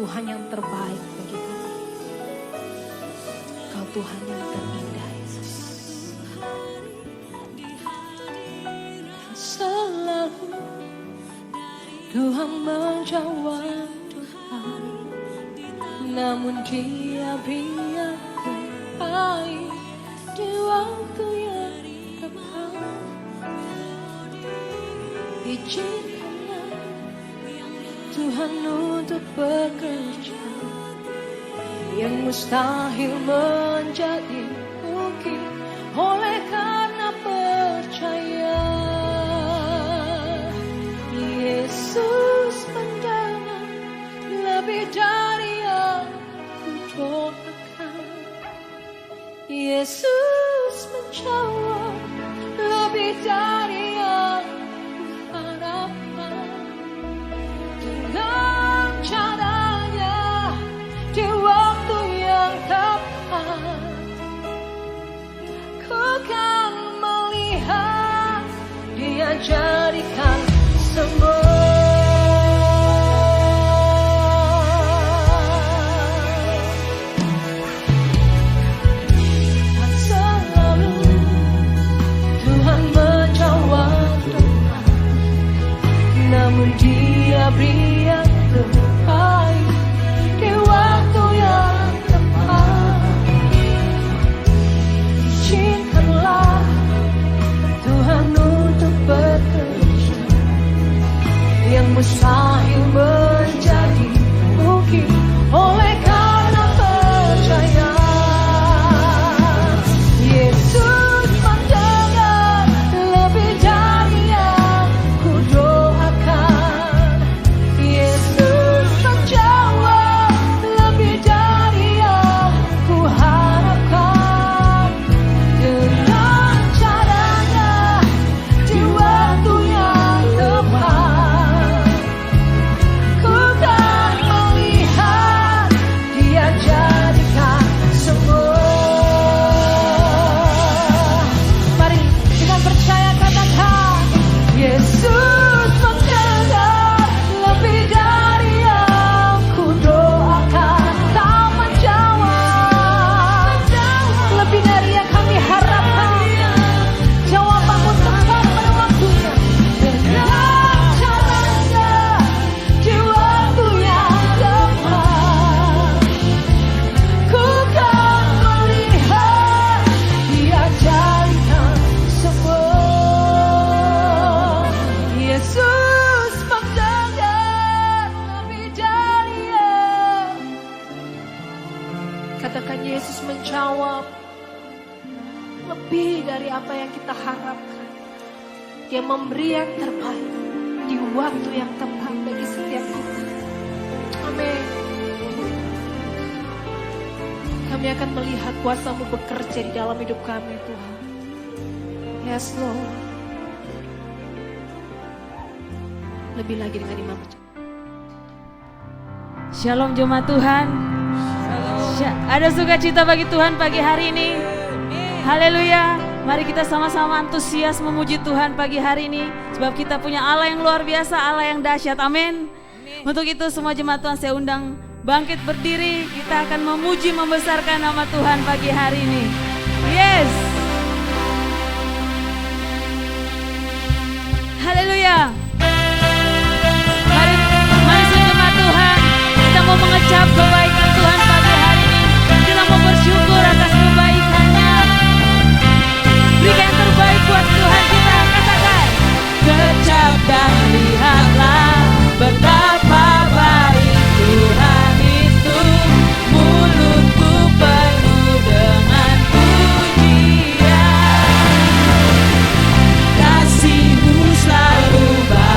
Tuhan yang terbaik bagi kami. Kau Tuhan yang terindah, Yesus. Selalu Tuhan menjawab doa, namun Dia beri yang terbaik di waktu yang tepat. Izinkanlah Tuhan untuk bekerja, yang mustahil menjadi mungkin oleh karena percaya. Yesus mendengar lebih dari yang kudoakan. Yesus menjawab lebih dari yang kuharapkan. Dengan caranya di waktu yang tepat, ku kan melihat Dia jadikan semua. Dan selalu Tuhan menjawab doa, namun Dia beri yang terbaik di waktu yang tepat. Izinkanlah Tuhan untuk bekerja, yang mustahil menjadi mungkin oleh karena percaya. Yesus mendengar lebih dari yang kudoakan. Yesus menjawab lebih dari yang kuharapkan. Dengan caranya di waktu yang tepat, ku kan melihat Dia jadikan semua. Mari dengan percaya katakan, Yesus mendengar lebih dari yang kudoakan. Kau menjawab lebih dari yang kami harapkan. Jawabanmu tepat pada waktunya. Dengan caranya di waktu yang tepat, ku kan melihat Dia jadikan semua. Yesus mendengar lebih dari yang. Katakan, Yesus menjawab lebih dari apa yang kita harapkan. Dia memberi yang terbaik di waktu yang tepat bagi setiap kita. Amin. Kami akan melihat kuasa-Mu bekerja di dalam hidup kami, Tuhan. Yes, Lord. Lebih lagi dengan imam. Shalom jemaat Tuhan. Ada sukacita bagi Tuhan pagi hari ini. Haleluya. Mari kita sama-sama antusias memuji Tuhan pagi hari ini. Sebab kita punya Allah yang luar biasa, Allah yang dahsyat. Amin. Untuk itu semua jemaat Tuhan saya undang bangkit berdiri. Kita akan memuji membesarkan nama Tuhan pagi hari ini. Yes. Haleluya. Mari jemaat Tuhan, kita mau mengecap kebaikan Tuhan pagi hari ini. Kita mau bersyukur atas kebaikannya. Berikan yang terbaik buat Tuhan kita. Katakan, kecap dan lihatlah betapa baik Tuhan itu. Mulutku penuh dengan pujian. Kasih-Mu selalu baik.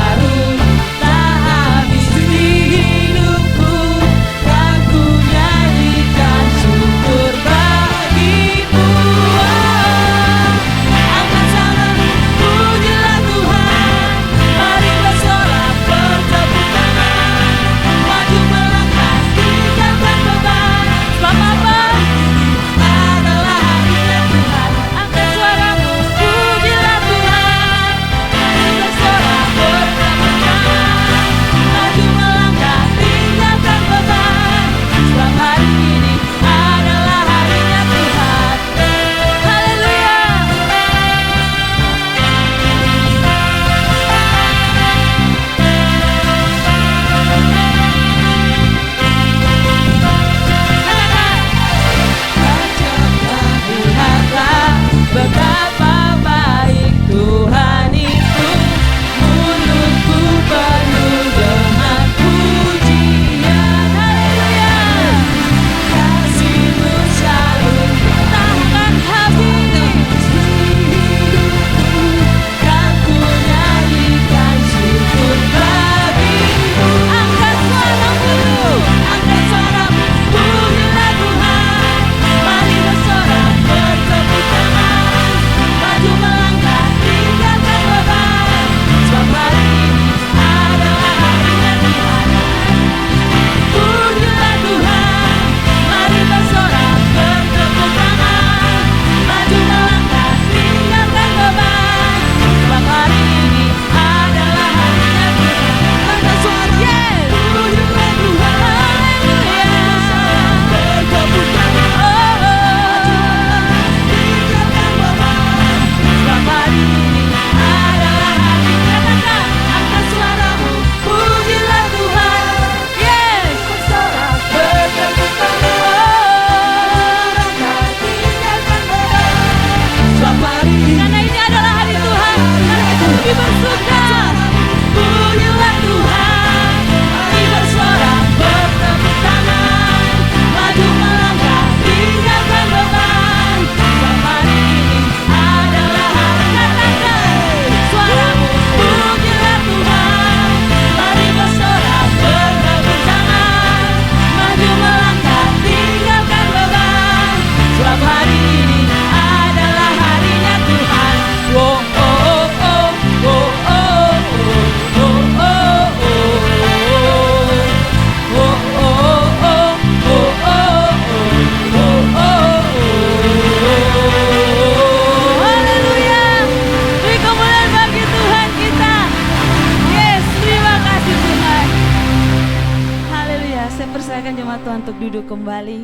persilakan jemaat Tuhan untuk duduk kembali.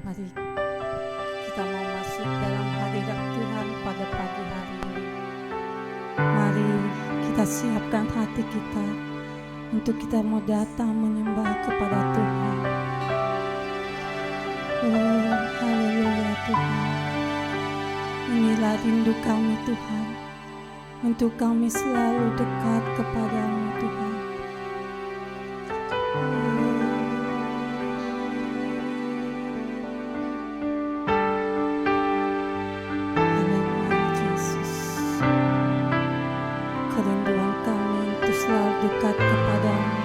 Mari kita mau masuk dalam hadirat Tuhan pada pagi hari ini. Mari kita siapkan hati kita untuk kita mau datang menyembah kepada Tuhan. Oh, haleluya Tuhan. Inilah rindu kami Tuhan, untuk kami selalu dekat kepadamu Tuhan. Dekat kepadamu,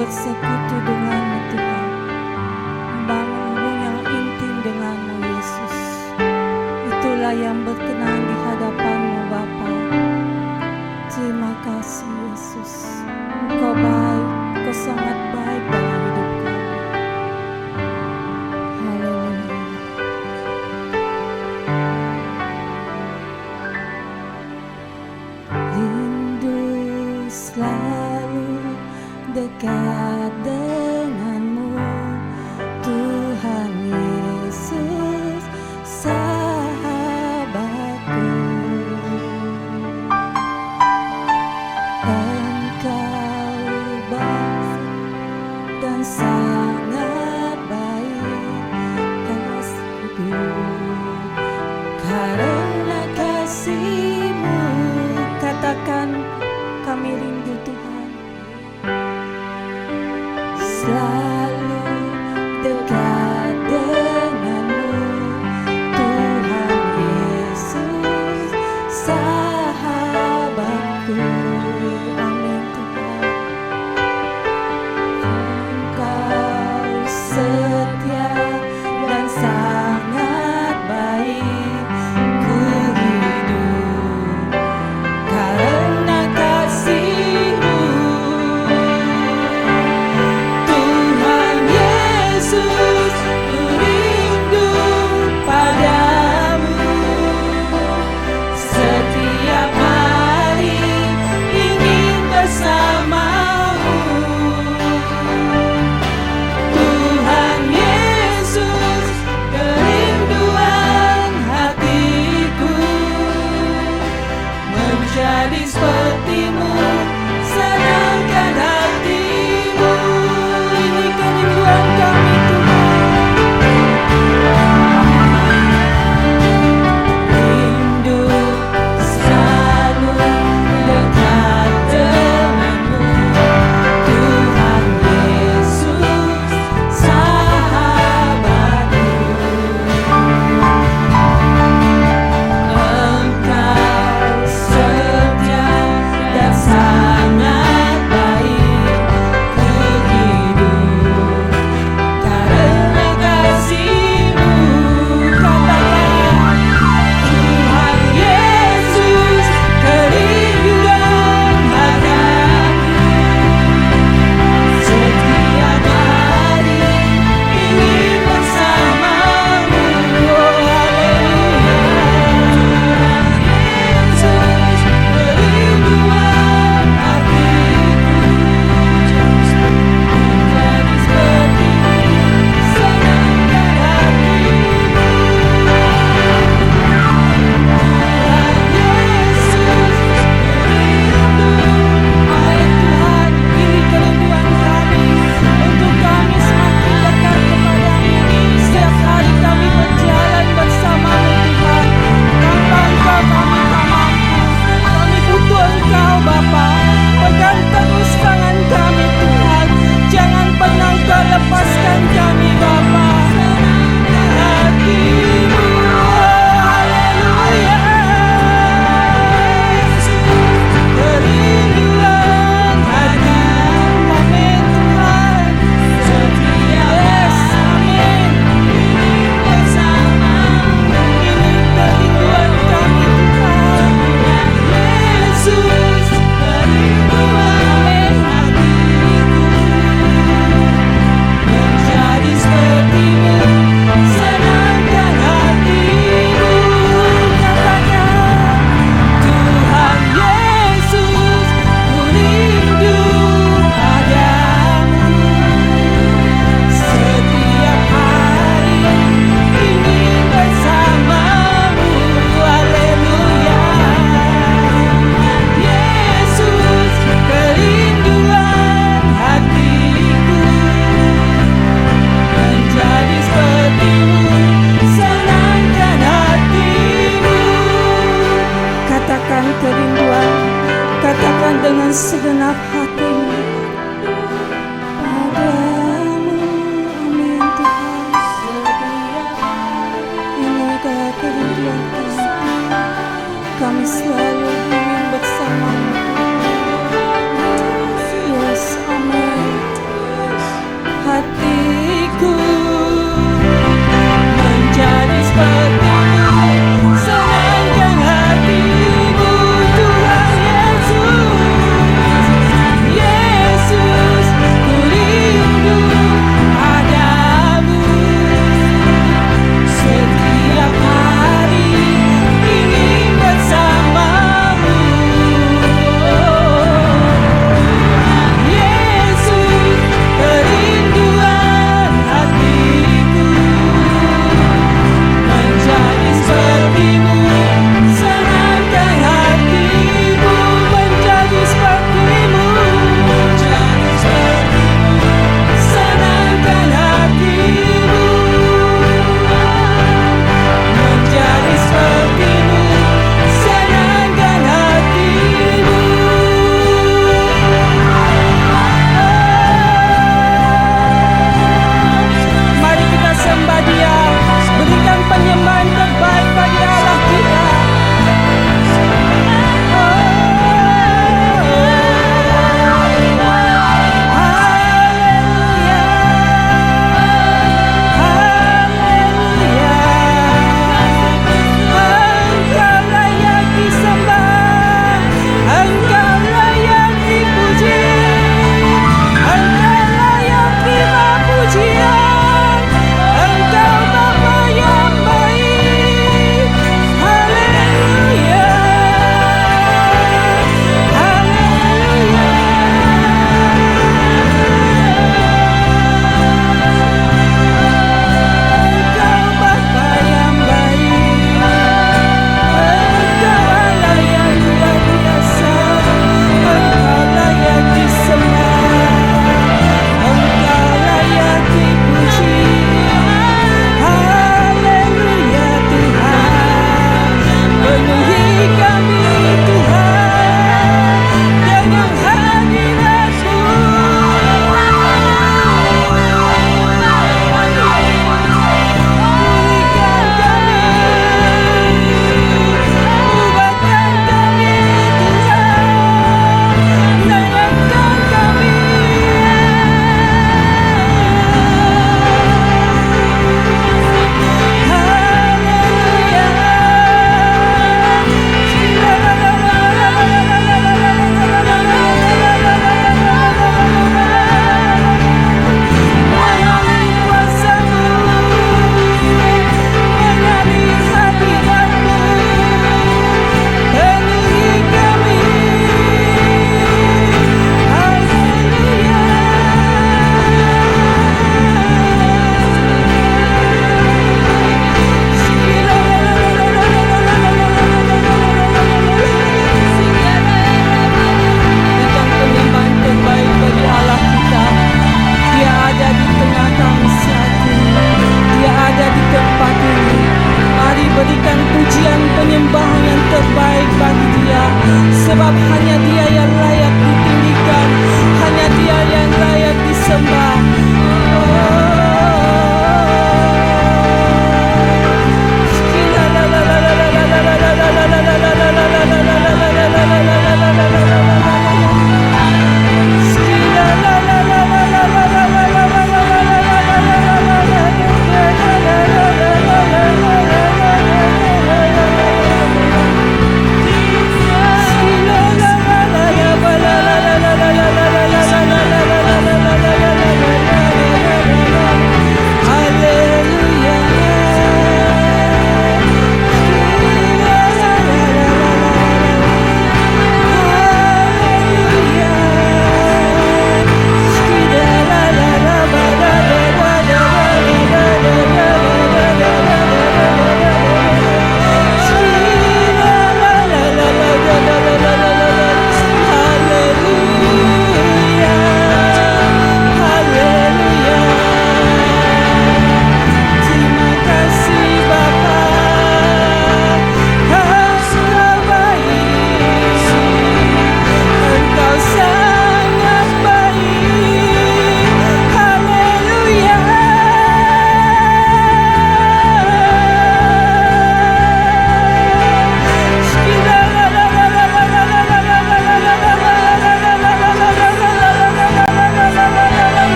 bersekutu denganmu Tuhan, membangun hubungan yang intim denganmu Yesus. Itulah yang berkenan di hadapanmu Bapa. Terima kasih Yesus, Engkau baik, Engkau sangat baik dalam hidup kami. Haleluya. Rindu selalu dekat denganmu Tuhan Yesus sahabatku. Engkau baik dan sangat baik kasihku, karena kasih-Mu. Katakan, kami rindu Tuhan, selalu dekat denganmu Tuhan Yesus sahabatku. Amin Tuhan. Engkau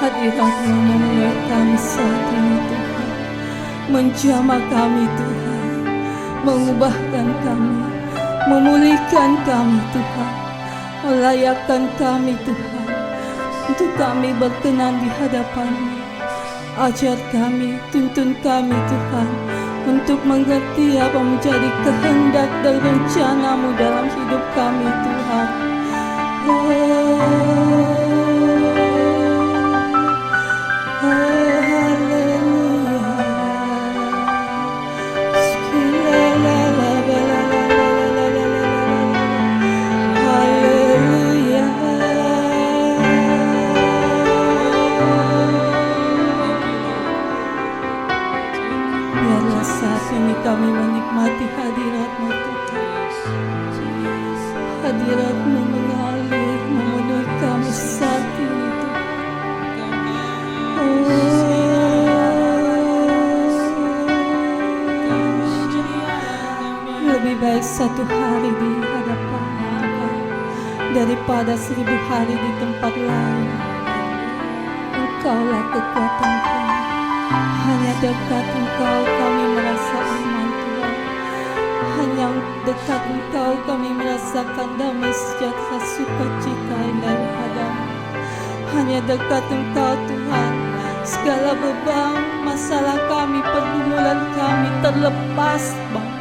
hadirat-Mu memenuhi kami saat ini Tuhan, menjamah kami Tuhan, mengubahkan kami, memulihkan kami Tuhan, melayakkan kami Tuhan, untuk kami berkenan di hadapan-Mu. Ajar kami, tuntun kami Tuhan, untuk mengerti apa menjadi kehendak dan rencana-Mu dalam hidup kami Tuhan. Biarlah saat ini kami menikmati hadirat-Mu Tuhan. Hadirat-Mu mengalir, memenuhi kami saat ini Tuhan. Lebih baik satu hari di hadapan Tuhan daripada 1000 hari di tempat lain. Engkaulah kekuatan kami. Hanya dekat Engkau kami merasa aman Tuhan. Hanya dekat Engkau kami merasakan damai sejahtera sukacita yang daripada-Mu. Hanya dekat Engkau Tuhan, segala beban, masalah kami, pergumulan kami terlepas Bapa.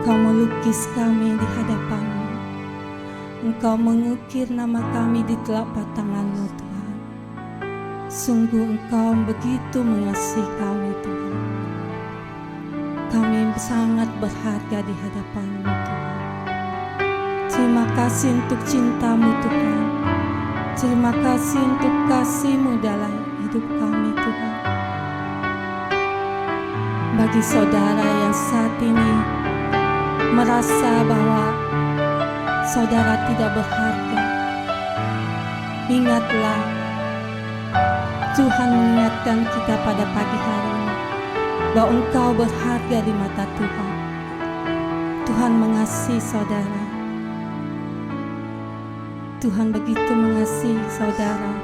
Engkau melukis kami di hadapan-Mu. Engkau mengukir nama kami di telapak tangan-Mu, Tuhan. Sungguh Engkau begitu mengasihi kami, Tuhan. Kami sangat berharga di hadapan-Mu, Tuhan. Terima kasih untuk cinta-Mu, Tuhan. Terima kasih untuk kasih-Mu dalam hidup kami, Tuhan. Bagi saudara yang saat ini merasa bahwa saudara tidak berharga, ingatlah, Tuhan mengingatkan kita pada pagi hari ini bahwa engkau berharga di mata Tuhan. Tuhan mengasihi saudara. Tuhan begitu mengasihi saudara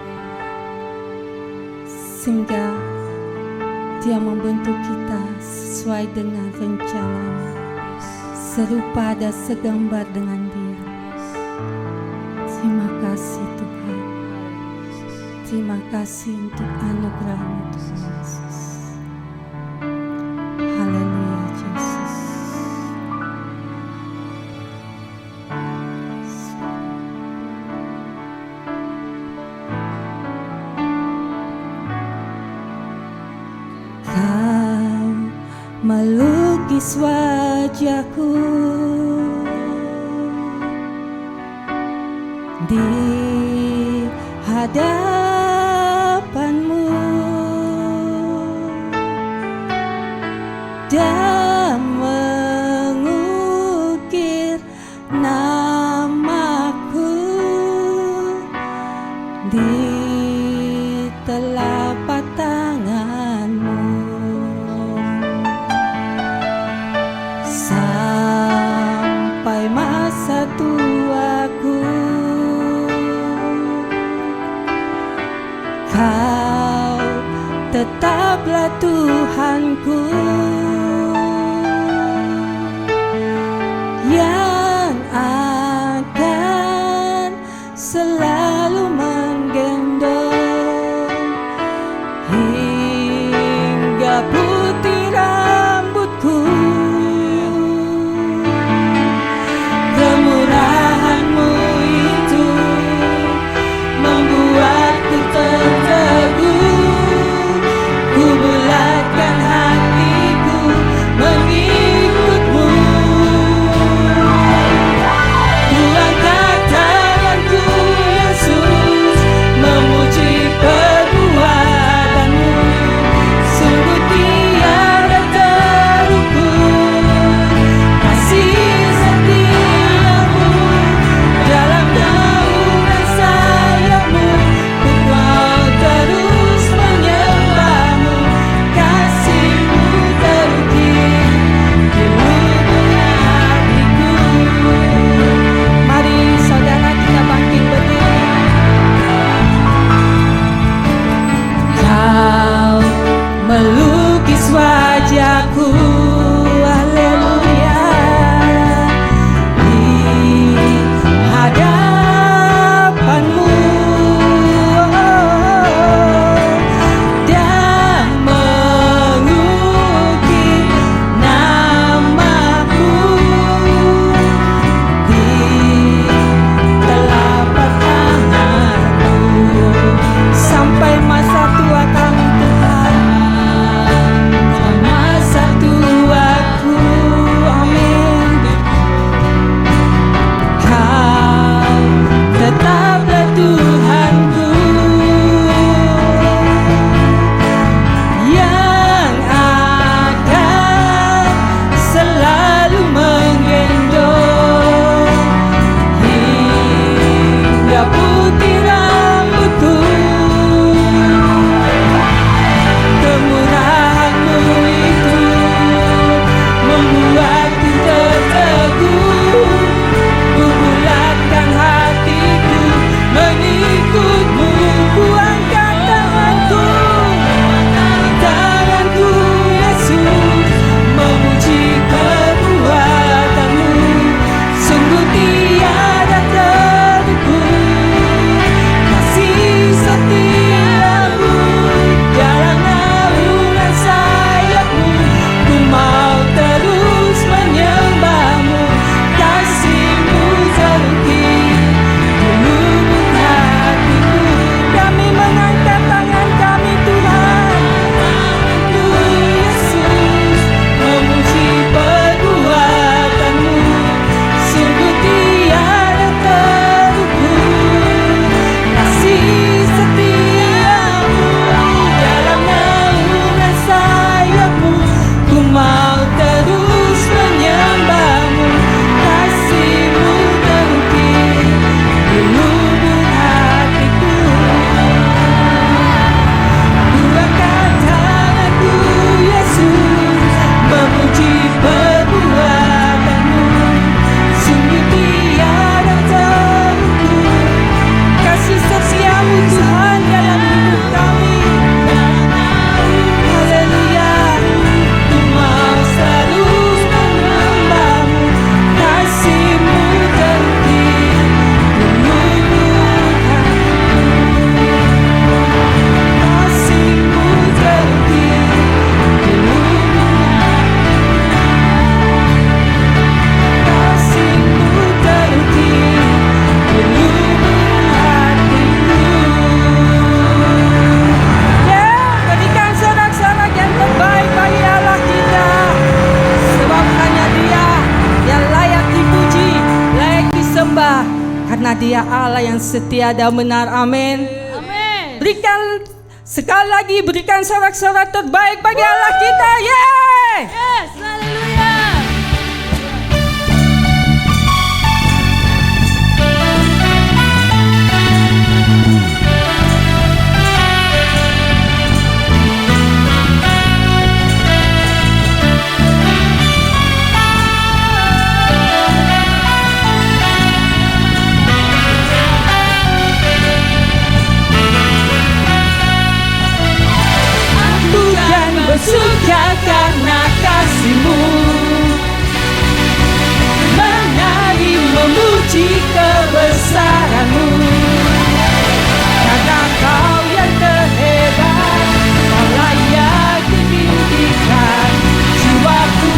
sehingga Dia membentuk kita sesuai dengan rencana-Nya, serupa dan segambar dengan Dia. Terima kasih Tuhan. Terima kasih untuk anugerah-Mu Tuhan Yesus. Haleluya Yesus. Kau melukis wajahku di hadapan-Mu dan mengukir namaku di telapak tangan-Mu. Sampai masa tuaku, Kau tetaplah Tuhanku yang akan selalu menggendong hingga putih rambutku. Kemurahan-Mu itu membuatku tertegun. Ku bulatkan hatiku Dia Allah yang setia dan benar. Amin. Amin. Berikan sekali lagi, berikan sorak-sorak terbaik bagi Allah kita. Yeay! Yes, haleluya. Bersuka karena kasih-Mu, menari memuji kebesaran-Mu, karena Kau yang terhebat, Kau layak ditinggikan. Jiwaku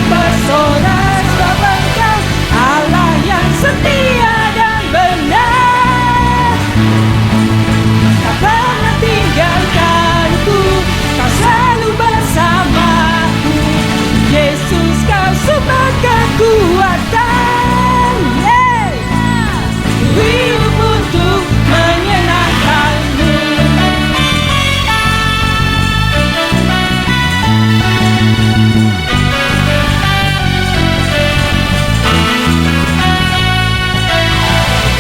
bersorak sebab Engkau Allah yang setia dan benar, tak pernah tinggalkanku. Kau selalu bersamaku, Yesus, Kau sumber kekuatan. Hidup untuk menyenangkan-Mu.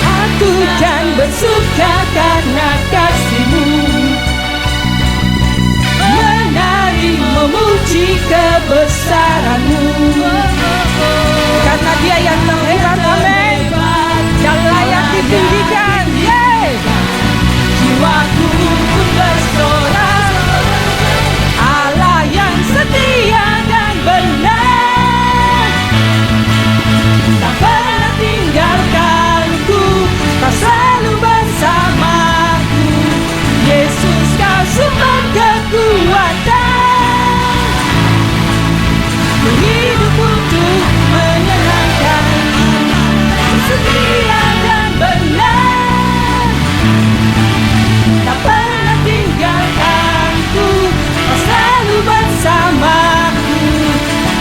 Aku kan bersuka karena kasih-Mu, memuji kebesaran-Mu, karena Dia yang terhebat. Amin. Dan layak ditinggikan. Jiwaku pun bersorak, Allah yang setia dan benar, tak pernah tinggalkanku. Kau selalu bersamaku, Yesus, Kau sumber kekuatan. Hidup untuk menyenangkan-Mu, setia dan benar, tak pernah tinggalkanku. Kau selalu bersamaku,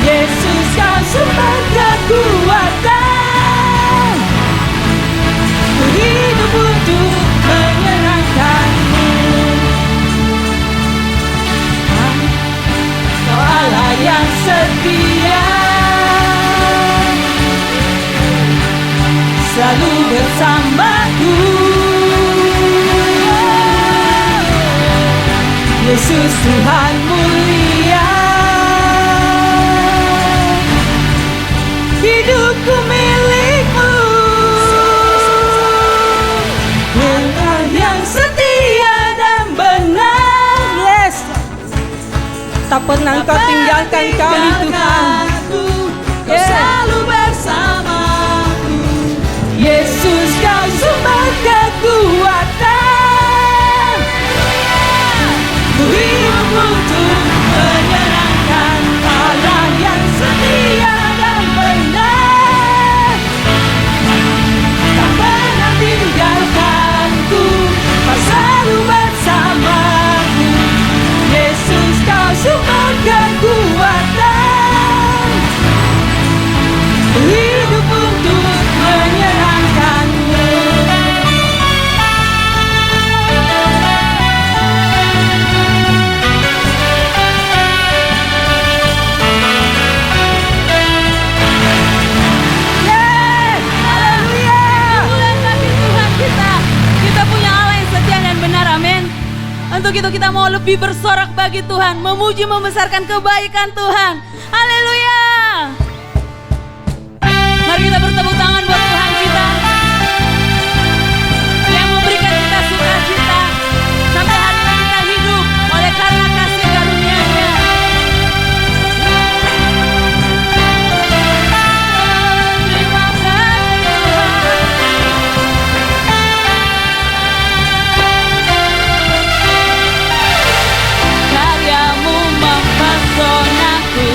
Yesus, Kau sumber kekuatan. Hidup untuk menyenangkan-Mu. Kau Allah yang setia, selalu bersamaku, Yesus Tuhan mulia. Hidupku milik-Mu, Engkau yang setia dan benar. Yes, tak pernah Kau tinggalkan kami, Tuhan. Kau selalu bersamaku, Yesus, Kau sumber kekuatan. Hidup untuk menyenangkan Allah yang setia dan benar, tak pernah tinggalkanku. Kau selalu bersamaku, Yesus, Kau sumber kekuatan. Hidup untuk menyenangkan-Mu. Untuk itu kita mau lebih bersorak bagi Tuhan, memuji membesarkan kebaikan Tuhan. Haleluya. Mari kita bertepuk tangan buat Tuhan kita yang memberikan kita sukacita sampai hari ini kita hidup oleh karena kasih karunia-Nya. Terima kasih Tuhan. Karya-Mu mempesonaku,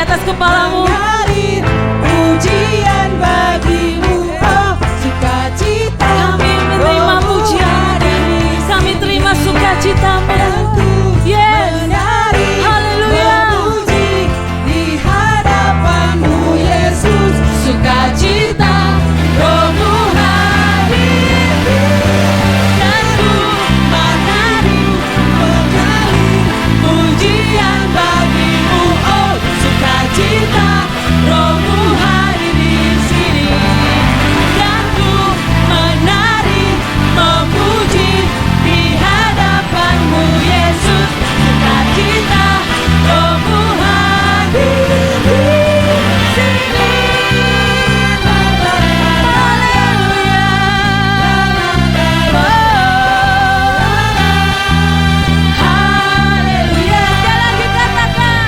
atas kepalamu. Pujian bagimu, oh sukacita. Kami menerima pujian ini, kami terima sukacitamu. Yes, haleluya. Memuji di hadapanmu Yesus, sukacita rohmu hadir. Dan ku menari, mengalir pujian bagimu, oh sukacita rohmu hadir di sini. Dan ku menari, memuji di hadapanmu Yesus, sukacita rohmu hadir di sini. Haleluya. Sekali lagi katakan.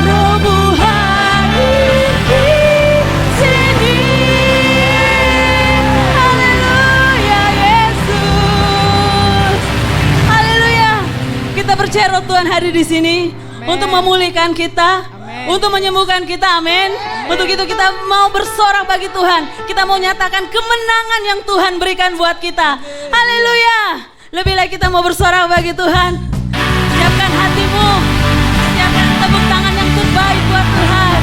Rohmu hadir di sini. Haleluya Yesus. Haleluya. Kita percaya roh Tuhan hadir di sini untuk memulihkan kita, untuk menyembuhkan kita. Amin. Untuk itu kita mau bersorak bagi Tuhan. Kita mau nyatakan kemenangan yang Tuhan berikan buat kita. Haleluya. Lebih lagi kita mau bersorak bagi Tuhan. Siapkan hatimu. Siapkan tepuk tangan yang terbaik buat Tuhan.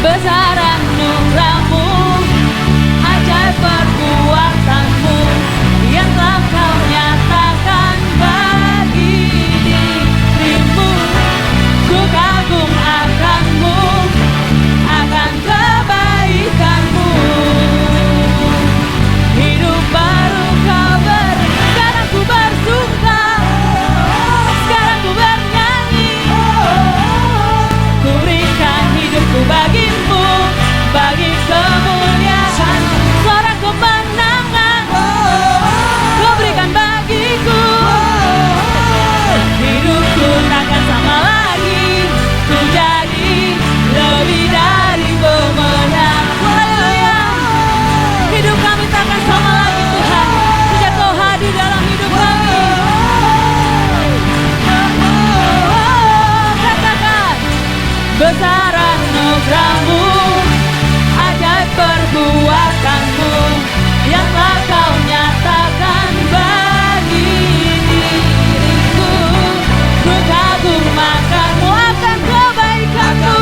Besar anugerahmu, ajaib perbuatanmu, yang telah kau nyatakan bagi dirimu. Ku kagum akanmu, akan kebaikanmu. Hidup baru kau beri, sekarang ku bersuka, sekarang ku bernyanyi. Ku berikan hidupku bagimu, bagi kemuliaan, suara kemenangan kau berikan bagiku. Hidupku takkan sama lagi, ku jadi lebih dari pemenang. Haleluya. Hidup kami takkan sama lagi Tuhan, sejak kau hadir dalam hidup kami. Katakan, besar anugerahmu, ajaib perbuatanmu, yang telah kau nyatakan bagi diriku. Ku kagum akanmu, akan kebaikanmu.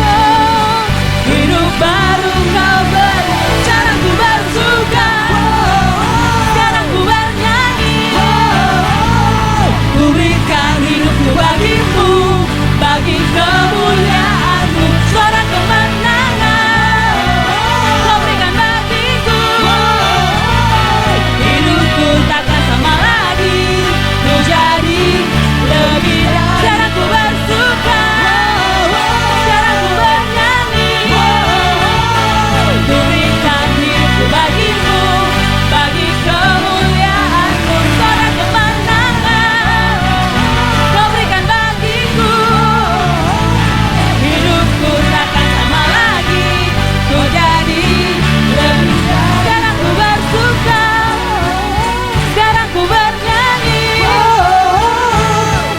Oh, hidup baru kau beri, sekarang ku bersuka, sekarang ku bernyanyi. Ku berikan hidupku bagimu, bagi kemuliaanmu, suara kemenangan kau berikan bagiku. Hidupku takkan sama lagi, ku jadi lebih. Sekarang ku bersuka, sekarang ku bernyanyi. Ku berikan hidupku bagimu, bagi kemuliaanmu, suara kemenangan kau berikan bagiku. Hidupku takkan sama lagi, ku jadi lebih. Sekarang ku bersuka, sekarang ku bernyanyi.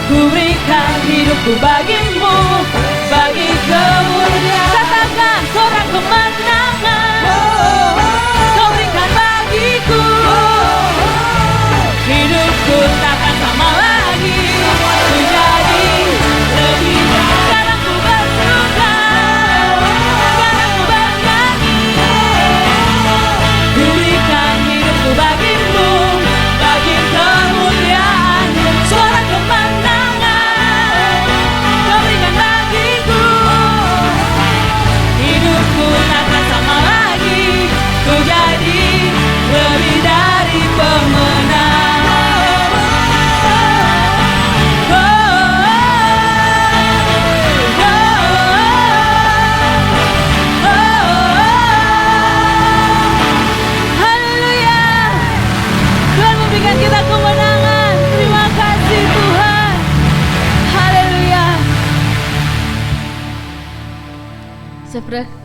Ku berikan hidupku bagimu, bagi kemuliaan. Katakan, seorang kemenangan kau berikan bagiku. Hidupku takkan sama lagi, ku jadi lebih. Sekarang ku bersuka, sekarang ku bernyanyi. Ku berikan hidupku bagimu, bagi kemuliaanmu, suara kemenangan kau berikan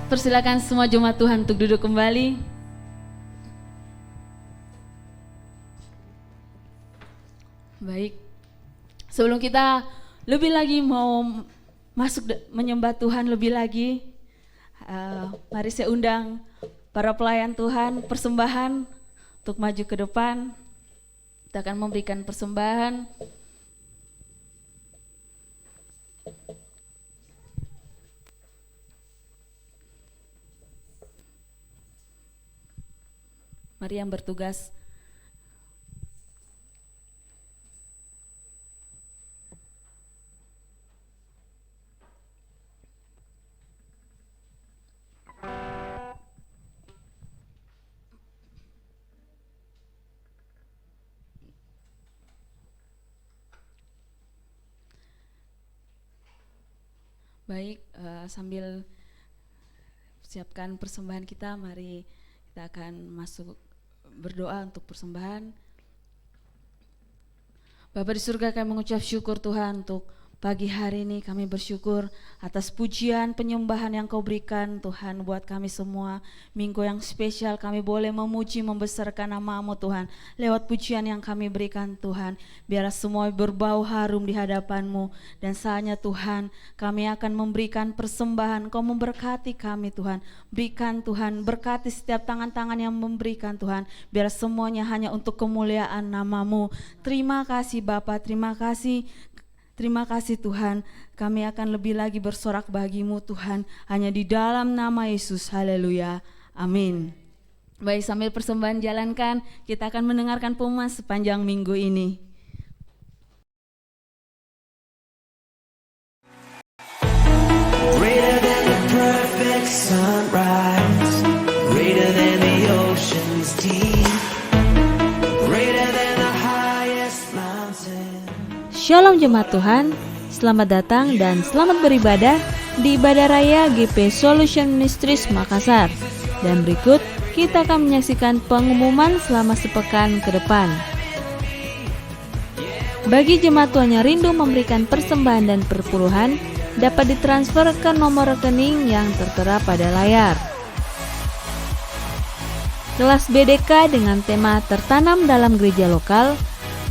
persilakan semua jemaat Tuhan untuk duduk kembali. Baik, sebelum kita lebih lagi mau menyembah Tuhan lebih lagi, mari saya undang para pelayan Tuhan persembahan untuk maju ke depan. Kita akan memberikan persembahan. Mari yang bertugas. Baik, sambil siapkan persembahan kita, mari kita akan masuk berdoa untuk persembahan. Bapa di surga, kami mengucap syukur Tuhan untuk pagi hari ini. Kami bersyukur atas pujian penyembahan yang Kau berikan Tuhan buat kami semua. Minggu yang spesial kami boleh memuji membesarkan nama-Mu Tuhan lewat pujian yang kami berikan Tuhan. Biarlah semua berbau harum di hadapan-Mu, dan saatnya Tuhan kami akan memberikan persembahan. Kau memberkati kami Tuhan. Berikan Tuhan, berkati setiap tangan-tangan yang memberikan Tuhan. Biar semuanya hanya untuk kemuliaan nama-Mu. Terima kasih Bapa, terima kasih. Terima kasih Tuhan, kami akan lebih lagi bersorak bagi-Mu Tuhan, hanya di dalam nama Yesus, haleluya, amin. Baik, sambil persembahan jalankan, kita akan mendengarkan pengumuman sepanjang minggu ini. Greater than the perfect sunrise, greater than the ocean's deep, greater than the highest mountain. Shalom jemaat Tuhan, selamat datang dan selamat beribadah di Ibadah Raya GP Solution Ministries Makassar. Dan berikut kita akan menyaksikan pengumuman selama sepekan ke depan. Bagi jemaat Tuhan yang rindu memberikan persembahan dan perpuluhan, dapat ditransfer ke nomor rekening yang tertera pada layar. Kelas BDK dengan tema tertanam dalam gereja lokal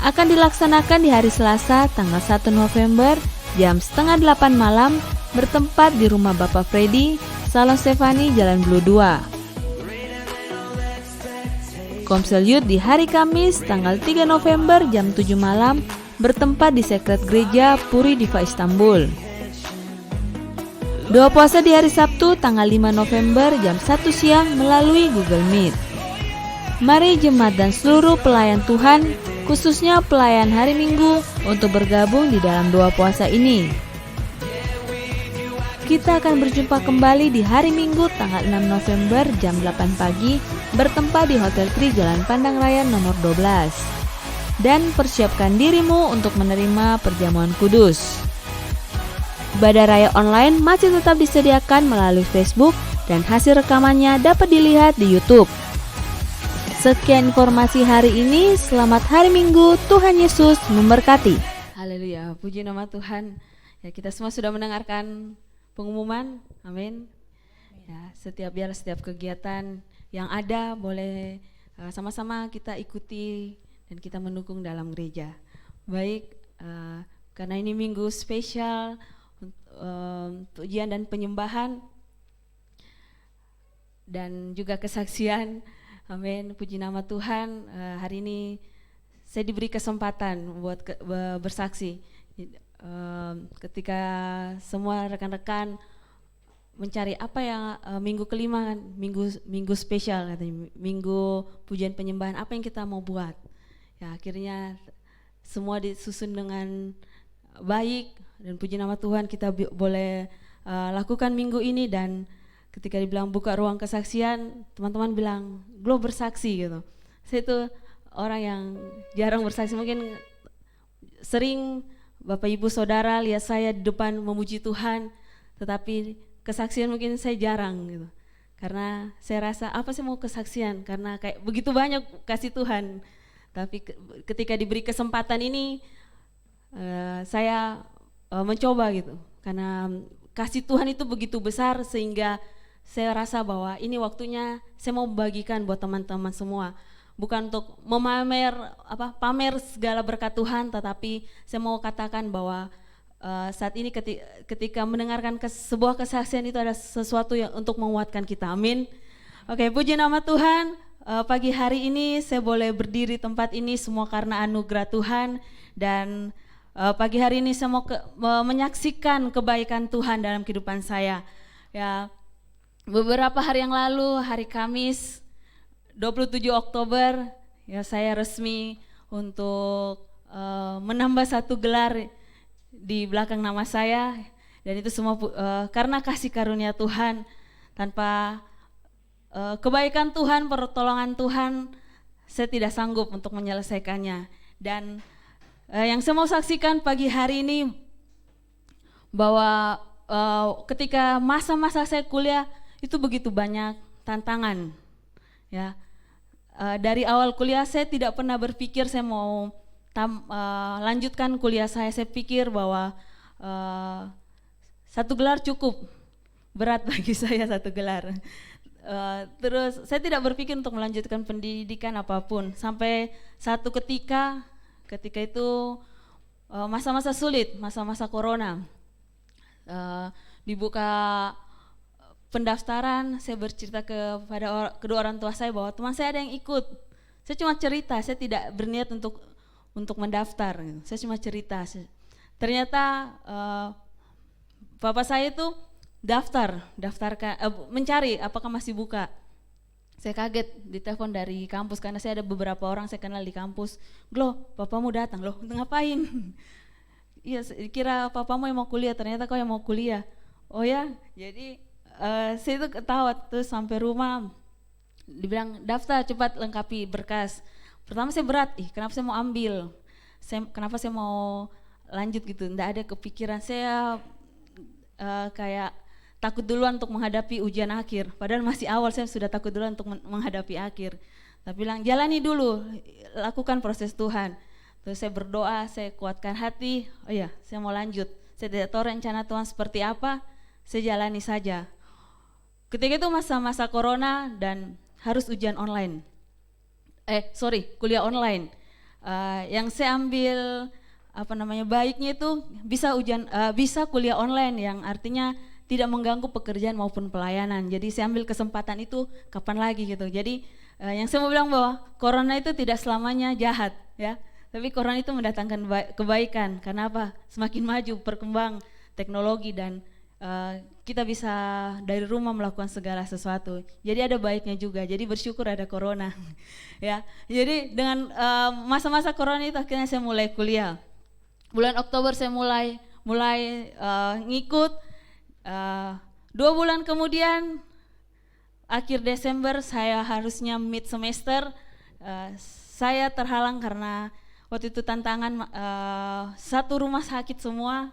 akan dilaksanakan di hari Selasa tanggal 1 November jam 7:30 malam bertempat di rumah Bapak Freddy, Salon Stefani, Jalan Blue 2. Komsel Youth di hari Kamis tanggal 3 November jam 7 malam bertempat di Sekret Gereja Puri Diva Istanbul. Doa puasa di hari Sabtu tanggal 5 November jam 1 siang melalui Google Meet. Mari jemaat dan seluruh pelayan Tuhan, khususnya pelayan hari Minggu, untuk bergabung di dalam doa puasa ini. Kita akan berjumpa kembali di hari Minggu tanggal 6 November jam 8 pagi bertempat di Hotel Tri Jalan Pandang Raya nomor 12. Dan persiapkan dirimu untuk menerima perjamuan kudus. Ibadah Raya online masih tetap disediakan melalui Facebook dan hasil rekamannya dapat dilihat di YouTube. Sekian informasi hari ini, selamat hari Minggu, Tuhan Yesus memberkati. Haleluya, puji nama Tuhan. Ya, kita semua sudah mendengarkan pengumuman, amin. Ya, setiap kegiatan yang ada boleh sama-sama kita ikuti dan kita mendukung dalam gereja. Baik, karena ini minggu spesial pujian dan penyembahan dan juga kesaksian. Amin, puji nama Tuhan. Hari ini saya diberi kesempatan buat bersaksi. Ketika semua rekan-rekan mencari apa yang minggu kelima kan, minggu spesial katanya, minggu pujian penyembahan, apa yang kita mau buat. Ya, akhirnya semua disusun dengan baik dan puji nama Tuhan kita boleh lakukan minggu ini. Dan ketika dibilang buka ruang kesaksian, teman-teman bilang, Glo bersaksi gitu. Saya itu orang yang jarang bersaksi, mungkin sering Bapak Ibu Saudara lihat saya di depan memuji Tuhan, tetapi kesaksian mungkin saya jarang gitu. Karena saya rasa apa sih mau kesaksian, karena kayak begitu banyak kasih Tuhan. Tapi ketika diberi kesempatan ini, saya mencoba gitu. Karena kasih Tuhan itu begitu besar sehingga saya rasa bahwa ini waktunya saya mau bagikan buat teman-teman semua. Bukan untuk pamer segala berkat Tuhan, tetapi saya mau katakan bahwa saat ini ketika mendengarkan sebuah kesaksian itu ada sesuatu yang untuk menguatkan kita. Amin. Oke, puji nama Tuhan. Pagi hari ini saya boleh berdiri tempat ini semua karena anugerah Tuhan, dan pagi hari ini saya mau menyaksikan kebaikan Tuhan dalam kehidupan saya. Ya, beberapa hari yang lalu, hari Kamis 27 Oktober, ya saya resmi untuk menambah satu gelar di belakang nama saya, dan itu semua karena kasih karunia Tuhan. Tanpa kebaikan Tuhan, pertolongan Tuhan, saya tidak sanggup untuk menyelesaikannya. Dan yang saya mau saksikan pagi hari ini bahwa ketika masa-masa saya kuliah itu begitu banyak tantangan. Ya, dari awal kuliah saya tidak pernah berpikir saya mau lanjutkan kuliah saya. Saya pikir bahwa satu gelar cukup berat bagi saya, satu gelar. Terus saya tidak berpikir untuk melanjutkan pendidikan apapun sampai satu ketika itu masa-masa sulit, masa-masa corona, dibuka pendaftaran. Saya bercerita kepada kedua orang tua saya bahwa teman saya ada yang ikut. Saya cuma cerita, saya tidak berniat untuk mendaftar. Saya cuma cerita. Ternyata bapak saya itu daftarkan, mencari apakah masih buka. Saya kaget ditelepon dari kampus karena saya ada beberapa orang saya kenal di kampus. Glo, papamu datang. Loh, ngapain? Iya, kira papamu yang mau kuliah, ternyata kau yang mau kuliah. Oh ya, jadi saya itu ketawa. Terus sampai rumah dibilang daftar, cepat lengkapi berkas. Pertama saya berat, kenapa saya mau ambil, kenapa saya mau lanjut gitu. Nggak ada kepikiran, saya kayak takut duluan untuk menghadapi ujian akhir. Padahal masih awal, saya sudah takut duluan untuk menghadapi akhir. Tapi bilang jalani dulu, lakukan proses Tuhan. Terus saya berdoa, saya kuatkan hati, oh ya saya mau lanjut. Saya tidak tahu rencana Tuhan seperti apa, saya jalani saja. Ketika itu masa-masa corona dan harus ujian online. Kuliah online. Yang saya ambil baiknya itu bisa kuliah online yang artinya tidak mengganggu pekerjaan maupun pelayanan. Jadi saya ambil kesempatan itu kapan lagi gitu. Jadi yang saya mau bilang bahwa corona itu tidak selamanya jahat ya. Tapi corona itu mendatangkan kebaikan. Karena apa? Semakin maju berkembang teknologi dan kita bisa dari rumah melakukan segala sesuatu. Jadi ada baiknya juga. Jadi bersyukur ada corona. Ya. Jadi dengan masa-masa corona itu akhirnya saya mulai kuliah. Bulan Oktober saya mulai ngikut. 2 bulan kemudian akhir Desember saya harusnya mid semester. Saya terhalang karena waktu itu tantangan satu rumah sakit semua.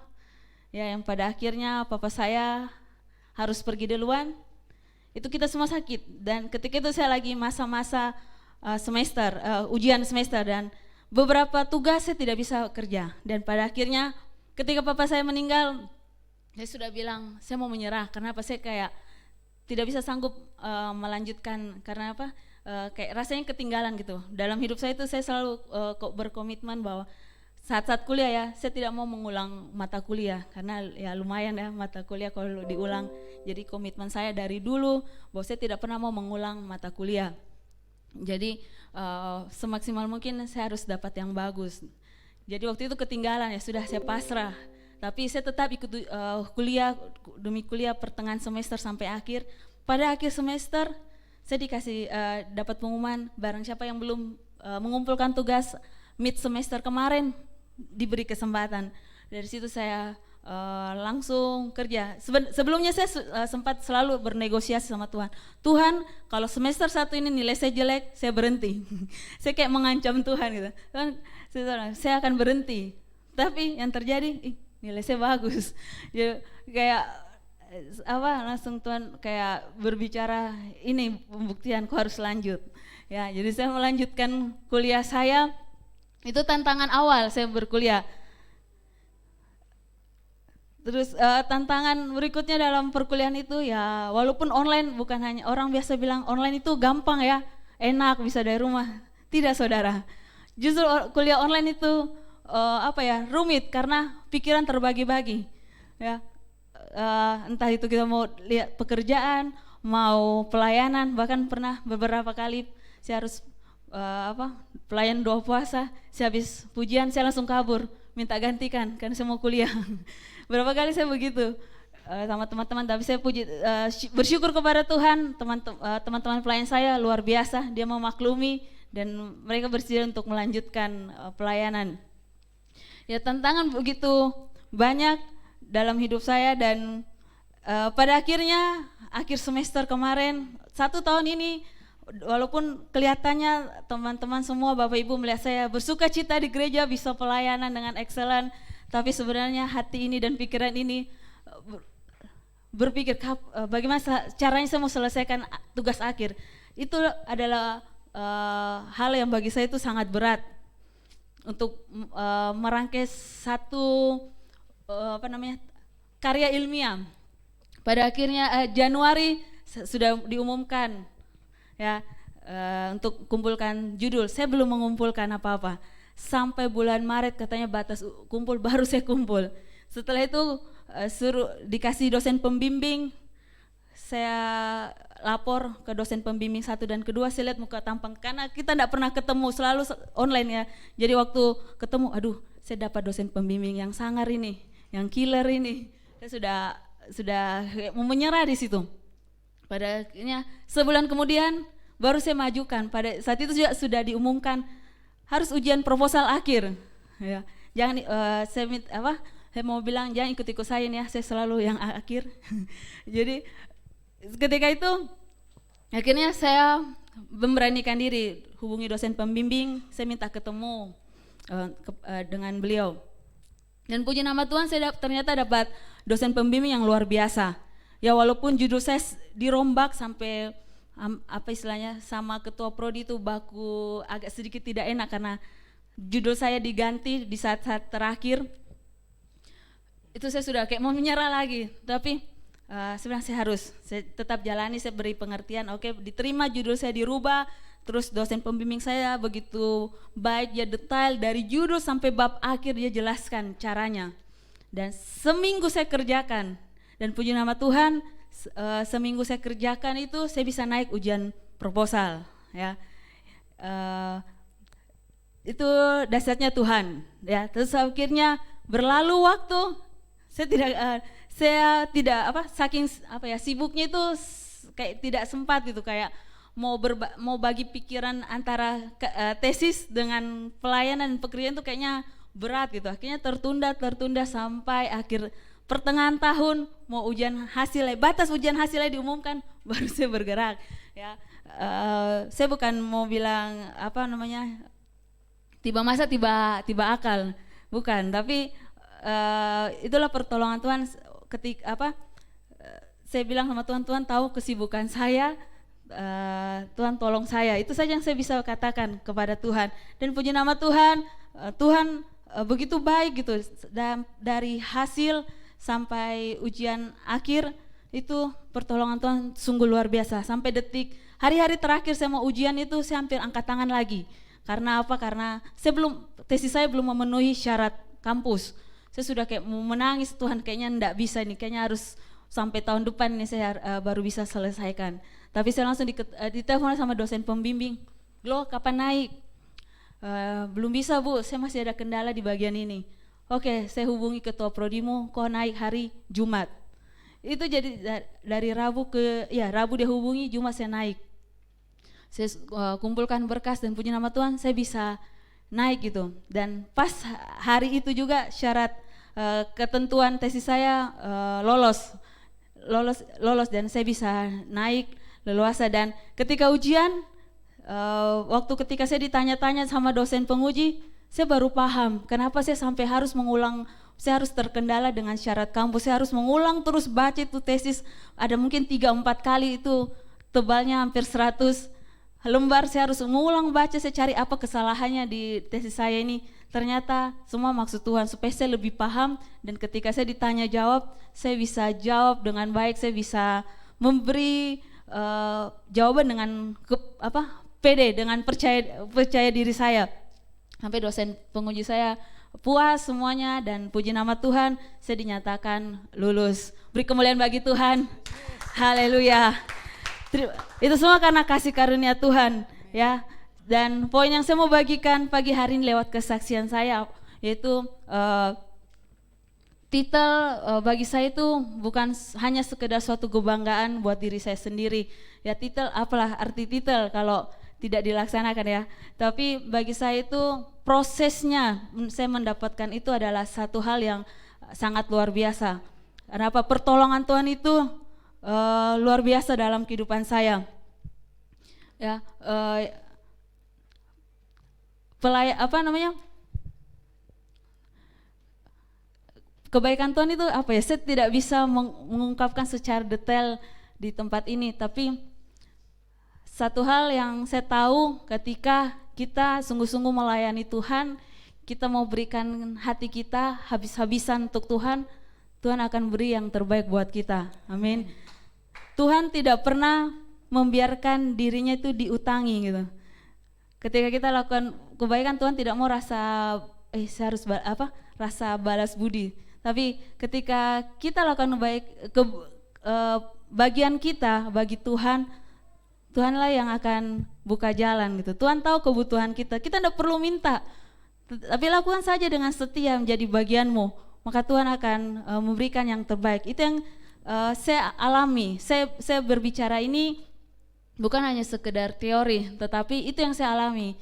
Ya, yang pada akhirnya papa saya harus pergi duluan. Itu kita semua sakit, dan ketika itu saya lagi masa-masa ujian semester, dan beberapa tugas saya tidak bisa kerja. Dan pada akhirnya ketika papa saya meninggal, saya sudah bilang saya mau menyerah. Karena apa? Saya kayak tidak bisa sanggup melanjutkan. Karena apa? Kayak rasanya ketinggalan gitu. Dalam hidup saya itu saya selalu berkomitmen bahwa saat-saat kuliah ya, saya tidak mau mengulang mata kuliah karena ya lumayan ya mata kuliah kalau diulang. Jadi komitmen saya dari dulu bahwa saya tidak pernah mau mengulang mata kuliah. Jadi semaksimal mungkin saya harus dapat yang bagus. Jadi waktu itu ketinggalan ya, sudah saya pasrah. Tapi saya tetap ikut kuliah demi kuliah pertengahan semester sampai akhir. Pada akhir semester saya dikasih dapat pengumuman barang siapa yang belum mengumpulkan tugas mid semester kemarin diberi kesempatan. Dari situ saya langsung kerja. Sebelumnya saya sempat selalu bernegosiasi sama Tuhan. Tuhan, kalau semester 1 ini nilai saya jelek, saya berhenti. Saya kayak mengancam Tuhan gitu. Tuhan, saya akan berhenti. Tapi yang terjadi, nilai saya bagus. Ya, kayak langsung Tuhan kayak berbicara, ini pembuktian, kau harus lanjut. Ya, jadi saya melanjutkan kuliah saya. Itu tantangan awal saya berkuliah. Terus tantangan berikutnya dalam perkuliahan itu ya walaupun online, bukan hanya orang biasa bilang online itu gampang ya, enak bisa dari rumah. Tidak saudara, justru kuliah online itu rumit karena pikiran terbagi-bagi ya. Entah itu kita mau lihat pekerjaan, mau pelayanan, bahkan pernah beberapa kali saya harus pelayan 2 puasa, saya habis pujian saya langsung kabur minta gantikan karena saya mau kuliah. Berapa kali saya begitu sama teman-teman, tapi saya bersyukur kepada Tuhan, teman-teman pelayan saya luar biasa, dia memaklumi dan mereka bersedia untuk melanjutkan pelayanan. Ya tantangan begitu banyak dalam hidup saya dan pada akhirnya akhir semester kemarin 1 tahun ini, walaupun kelihatannya teman-teman semua Bapak Ibu melihat saya bersuka cita di gereja bisa pelayanan dengan excellent, tapi sebenarnya hati ini dan pikiran ini berpikir bagaimana caranya saya mau selesaikan tugas akhir. Itu adalah hal yang bagi saya itu sangat berat untuk merangkai satu karya ilmiah. Pada akhirnya Januari sudah diumumkan ya untuk kumpulkan judul. Saya belum mengumpulkan apa-apa. Sampai bulan Maret katanya batas kumpul, baru saya kumpul. Setelah itu dikasih dosen pembimbing, saya lapor ke dosen pembimbing 1 dan kedua, saya lihat muka tampang karena kita tidak pernah ketemu, selalu online ya. Jadi waktu ketemu, aduh saya dapat dosen pembimbing yang sangar ini, yang killer ini. Saya sudah mau menyerah di situ. Pada akhirnya sebulan kemudian baru saya majukan. Pada saat itu sudah diumumkan harus ujian proposal akhir. Ya, jangan saya mau bilang jangan ikut-ikut saya ya, saya selalu yang akhir. Jadi ketika itu akhirnya saya memberanikan diri hubungi dosen pembimbing, saya minta ketemu dengan beliau. Dan puji nama Tuhan saya ternyata dapat dosen pembimbing yang luar biasa. Ya walaupun judul saya dirombak sampai sama ketua prodi itu baku agak sedikit tidak enak karena judul saya diganti di saat-saat terakhir. Itu saya sudah kayak mau menyerah lagi, tapi sebenarnya saya tetap jalani, saya beri pengertian, oke, diterima judul saya dirubah. Terus dosen pembimbing saya begitu baik, dia detail dari judul sampai bab akhir dia jelaskan caranya. Dan seminggu saya kerjakan dan puji nama Tuhan, seminggu saya kerjakan itu saya bisa naik ujian proposal ya. Itu dasarnya Tuhan ya. Terus akhirnya berlalu waktu, saya tidak saking sibuknya itu kayak tidak sempat gitu, kayak mau bagi pikiran antara tesis dengan pelayanan pekerjaan itu kayaknya berat gitu. Akhirnya tertunda sampai akhir pertengahan tahun mau ujian hasilnya, batas ujian hasilnya diumumkan baru saya bergerak ya. Saya bukan mau bilang tiba masa tiba akal, bukan, tapi itulah pertolongan Tuhan ketika saya bilang sama Tuhan tahu kesibukan saya, Tuhan tolong saya. Itu saja yang saya bisa katakan kepada Tuhan. Dan puji nama Tuhan, Tuhan begitu baik gitu. Dan dari hasil sampai ujian akhir itu pertolongan Tuhan sungguh luar biasa. Sampai hari-hari terakhir saya mau ujian itu saya hampir angkat tangan lagi. Karena apa? Karena tesis saya belum memenuhi syarat kampus. Saya sudah kayak mau menangis, Tuhan kayaknya enggak bisa nih, kayaknya harus sampai tahun depan nih saya baru bisa selesaikan. Tapi saya langsung ditelepon sama dosen pembimbing, "Glo, kapan naik?" Belum bisa Bu, saya masih ada kendala di bagian ini. Oke, saya hubungi ketua prodimu, kok naik hari Jumat. Itu jadi dari Rabu dia hubungi, Jumat saya naik. Saya kumpulkan berkas dan puji nama Tuhan saya bisa naik gitu. Dan pas hari itu juga syarat ketentuan tesis saya lolos dan saya bisa naik leluasa. Dan ketika ujian, ketika saya ditanya-tanya sama dosen penguji, saya baru paham kenapa saya sampai harus mengulang, saya harus terkendala dengan syarat kampus, saya harus mengulang terus baca itu tesis, ada mungkin 3-4 kali itu tebalnya hampir 100 lembar, saya harus mengulang baca, saya cari apa kesalahannya di tesis saya ini, ternyata semua maksud Tuhan supaya saya lebih paham, dan ketika saya ditanya jawab, saya bisa jawab dengan baik, saya bisa memberi jawaban dengan pede, dengan percaya diri saya. Sampai dosen penguji saya puas semuanya, dan puji nama Tuhan, saya dinyatakan lulus. Beri kemuliaan bagi Tuhan. Haleluya. Itu semua karena kasih karunia Tuhan, ya. Dan poin yang saya mau bagikan pagi hari ini lewat kesaksian saya, yaitu titel bagi saya itu bukan hanya sekedar suatu kebanggaan buat diri saya sendiri. Ya, titel, apalah arti titel kalau tidak dilaksanakan, ya. Tapi bagi saya itu prosesnya saya mendapatkan itu adalah satu hal yang sangat luar biasa. Kenapa? Pertolongan Tuhan itu luar biasa dalam kehidupan saya. Ya, kebaikan Tuhan itu apa ya? Saya tidak bisa mengungkapkan secara detail di tempat ini, tapi satu hal yang saya tahu, ketika kita sungguh-sungguh melayani Tuhan, kita mau berikan hati kita habis-habisan untuk Tuhan, Tuhan akan beri yang terbaik buat kita. Amin. Tuhan tidak pernah membiarkan dirinya itu diutangi gitu. Ketika kita lakukan kebaikan, Tuhan tidak mau saya harus rasa balas budi. Tapi ketika kita lakukan bagian kita bagi Tuhan, Tuhanlah yang akan buka jalan gitu. Tuhan tahu kebutuhan kita tidak perlu minta, tapi lakukan saja dengan setia menjadi bagianmu, maka Tuhan akan memberikan yang terbaik. Itu yang saya alami. Saya berbicara ini bukan hanya sekedar teori, tetapi itu yang saya alami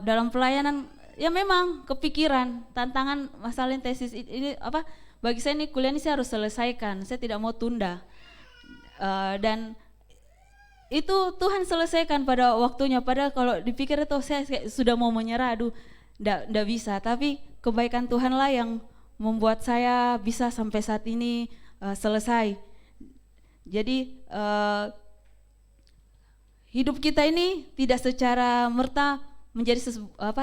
dalam pelayanan. Ya memang kepikiran, tantangan masalah tesis ini bagi saya ini kuliah ini saya harus selesaikan, saya tidak mau tunda. Dan itu Tuhan selesaikan pada waktunya, padahal kalau dipikir itu saya sudah mau menyerah, enggak bisa. Tapi kebaikan Tuhanlah yang membuat saya bisa sampai saat ini selesai. Jadi hidup kita ini tidak secara merta menjadi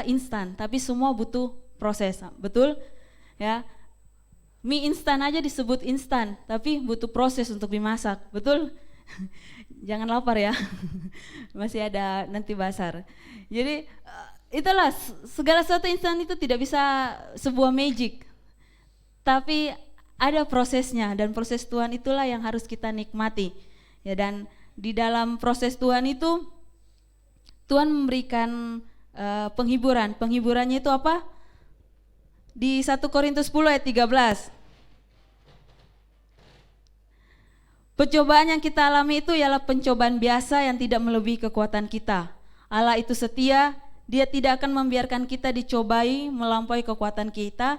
instan, tapi semua butuh proses, betul? Ya, mie instan aja disebut instan, tapi butuh proses untuk dimasak, betul? Jangan lapar ya, masih ada nanti basar. Jadi itulah, segala sesuatu instan itu tidak bisa sebuah magic, tapi ada prosesnya, dan proses Tuhan itulah yang harus kita nikmati. Ya, dan di dalam proses Tuhan itu Tuhan memberikan penghiburan. Penghiburannya itu apa? Di 1 Korintus 10 ayat 13. Pencobaan yang kita alami itu ialah pencobaan biasa yang tidak melebihi kekuatan kita. Allah itu setia, Dia tidak akan membiarkan kita dicobai melampaui kekuatan kita.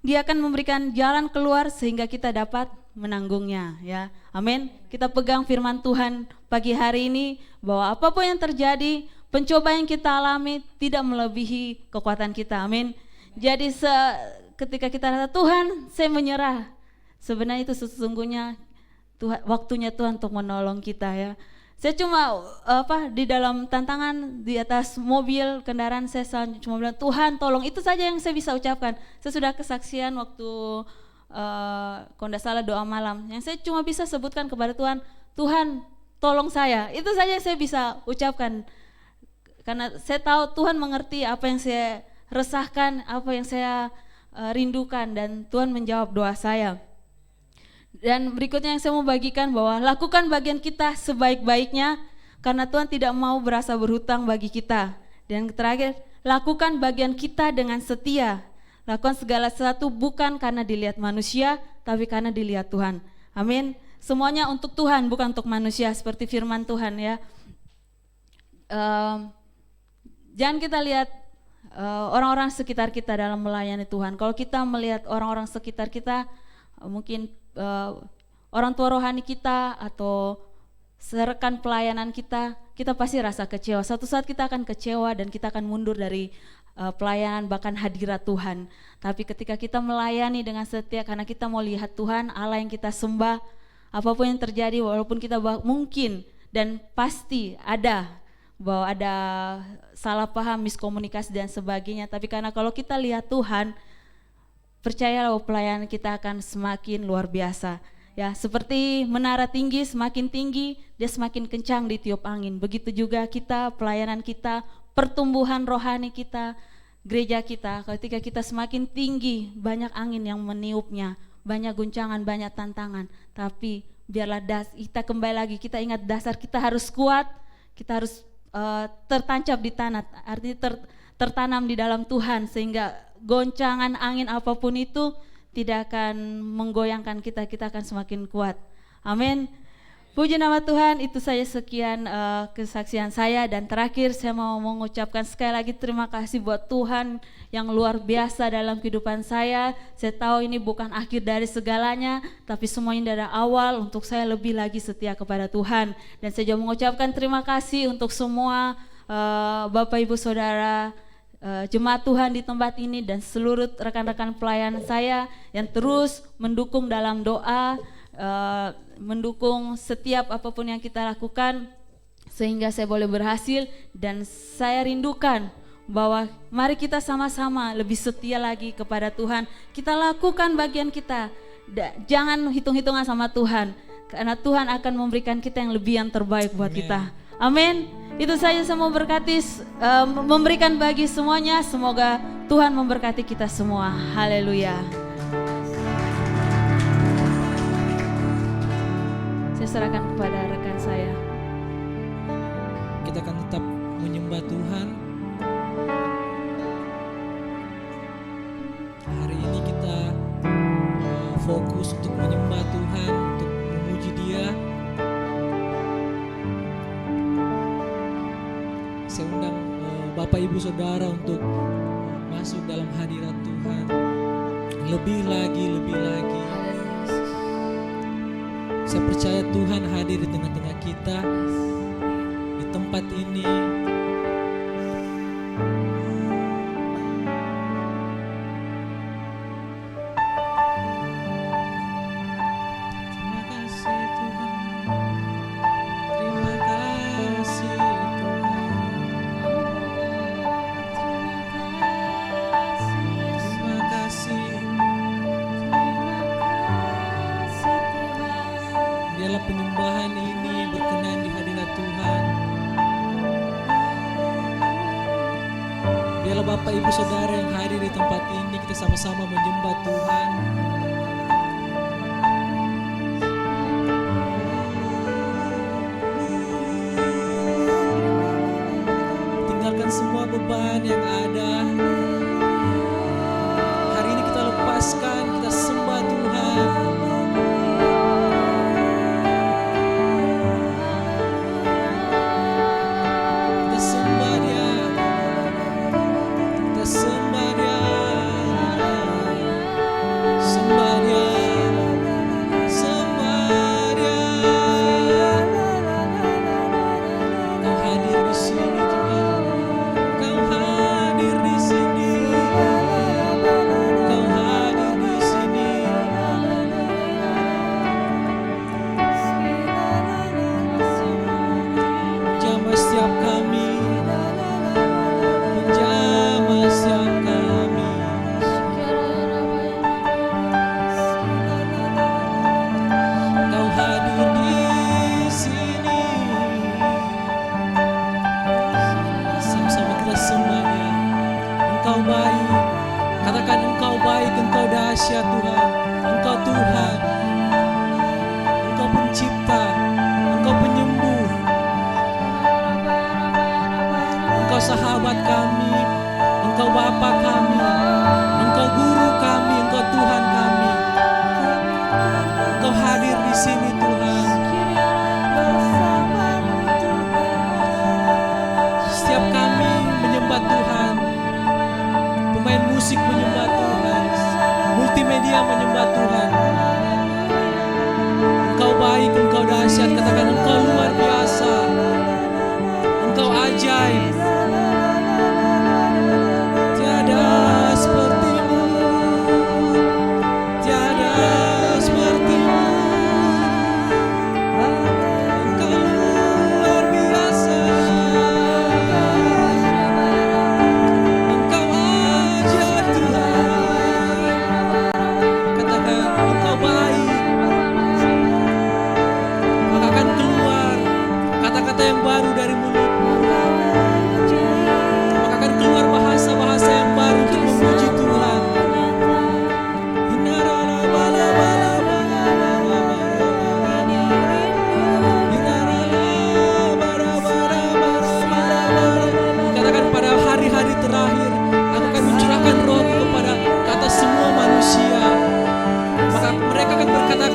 Dia akan memberikan jalan keluar sehingga kita dapat menanggungnya, ya. Amin. Kita pegang firman Tuhan pagi hari ini bahwa apapun yang terjadi, pencobaan yang kita alami tidak melebihi kekuatan kita. Amin. Jadi ketika kita kata Tuhan, saya menyerah, sebenarnya itu sesungguhnya waktunya Tuhan untuk menolong kita, ya. Saya cuma di dalam tantangan di atas mobil kendaraan saya cuma bilang Tuhan tolong, itu saja yang saya bisa ucapkan. Saya sudah kesaksian waktu kalau tidak salah doa malam, yang saya cuma bisa sebutkan kepada Tuhan, Tuhan tolong saya, itu saja yang saya bisa ucapkan. Karena saya tahu Tuhan mengerti apa yang saya resahkan, apa yang saya rindukan, dan Tuhan menjawab doa saya. Dan berikutnya yang saya mau bagikan bahwa lakukan bagian kita sebaik-baiknya karena Tuhan tidak mau berasa berhutang bagi kita. Dan terakhir, lakukan bagian kita dengan setia. Lakukan segala sesuatu bukan karena dilihat manusia, tapi karena dilihat Tuhan. Amin. Semuanya untuk Tuhan, bukan untuk manusia, seperti firman Tuhan, ya. Jangan kita lihat orang-orang sekitar kita dalam melayani Tuhan. Kalau kita melihat orang-orang sekitar kita, mungkin orang tua rohani kita atau rekan pelayanan kita pasti rasa kecewa. Suatu saat kita akan kecewa dan kita akan mundur dari pelayanan, bahkan hadirat Tuhan. Tapi ketika kita melayani dengan setia karena kita mau lihat Tuhan, Allah yang kita sembah, apapun yang terjadi, walaupun kita mungkin dan pasti ada bahwa ada salah paham, miskomunikasi dan sebagainya. Tapi karena kalau kita lihat Tuhan, percayalah bahwa pelayanan kita akan semakin luar biasa. Ya, seperti menara tinggi, semakin tinggi dia semakin kencang ditiup angin. Begitu juga kita, pelayanan kita, pertumbuhan rohani kita, gereja kita, ketika kita semakin tinggi, banyak angin yang meniupnya, banyak guncangan, banyak tantangan. Tapi biarlah kita kembali lagi, kita ingat dasar kita harus kuat, kita harus tertancap di tanah, artinya tertanam di dalam Tuhan, sehingga goncangan angin apapun itu tidak akan menggoyangkan kita, kita akan semakin kuat. Amin. Puji nama Tuhan. Itu saja sekian kesaksian saya, dan terakhir saya mau mengucapkan sekali lagi terima kasih buat Tuhan yang luar biasa dalam kehidupan saya. Saya tahu ini bukan akhir dari segalanya, tapi semuanya dari awal untuk saya lebih lagi setia kepada Tuhan. Dan saya juga mengucapkan terima kasih untuk semua Bapak Ibu Saudara, jemaat Tuhan di tempat ini, dan seluruh rekan-rekan pelayanan saya yang terus mendukung dalam doa, mendukung setiap apapun yang kita lakukan sehingga saya boleh berhasil. Dan saya rindukan bahwa mari kita sama-sama lebih setia lagi kepada Tuhan. Kita lakukan bagian kita, jangan hitung-hitungan sama Tuhan, karena Tuhan akan memberikan kita yang lebih, yang terbaik buat kita. Amin. Itu saja, saya mau berkati, memberikan bagi semuanya. Semoga Tuhan memberkati kita semua. Haleluya. Saya serahkan kepada rekan saya. Kita akan tetap menyembah Tuhan. Hari ini kita fokus untuk menyembah Tuhan, untuk memuji Dia. Saya undang Bapak Ibu Saudara untuk masuk dalam hadirat Tuhan. Lebih lagi, lebih lagi. Saya percaya Tuhan hadir di tengah-tengah kita di tempat ini. Terima kasih Tuhan. Terima kasih Tuhan. Terima kasih. Biarlah penyembahan ini berkenan di hadirat Tuhan. Biarlah Bapak Ibu Saudara yang hadir di tempat ini, kita sama-sama menyembah Tuhan. Tinggalkan semua beban yang ada. Hari ini kita lepaskan, kita sembah Tuhan.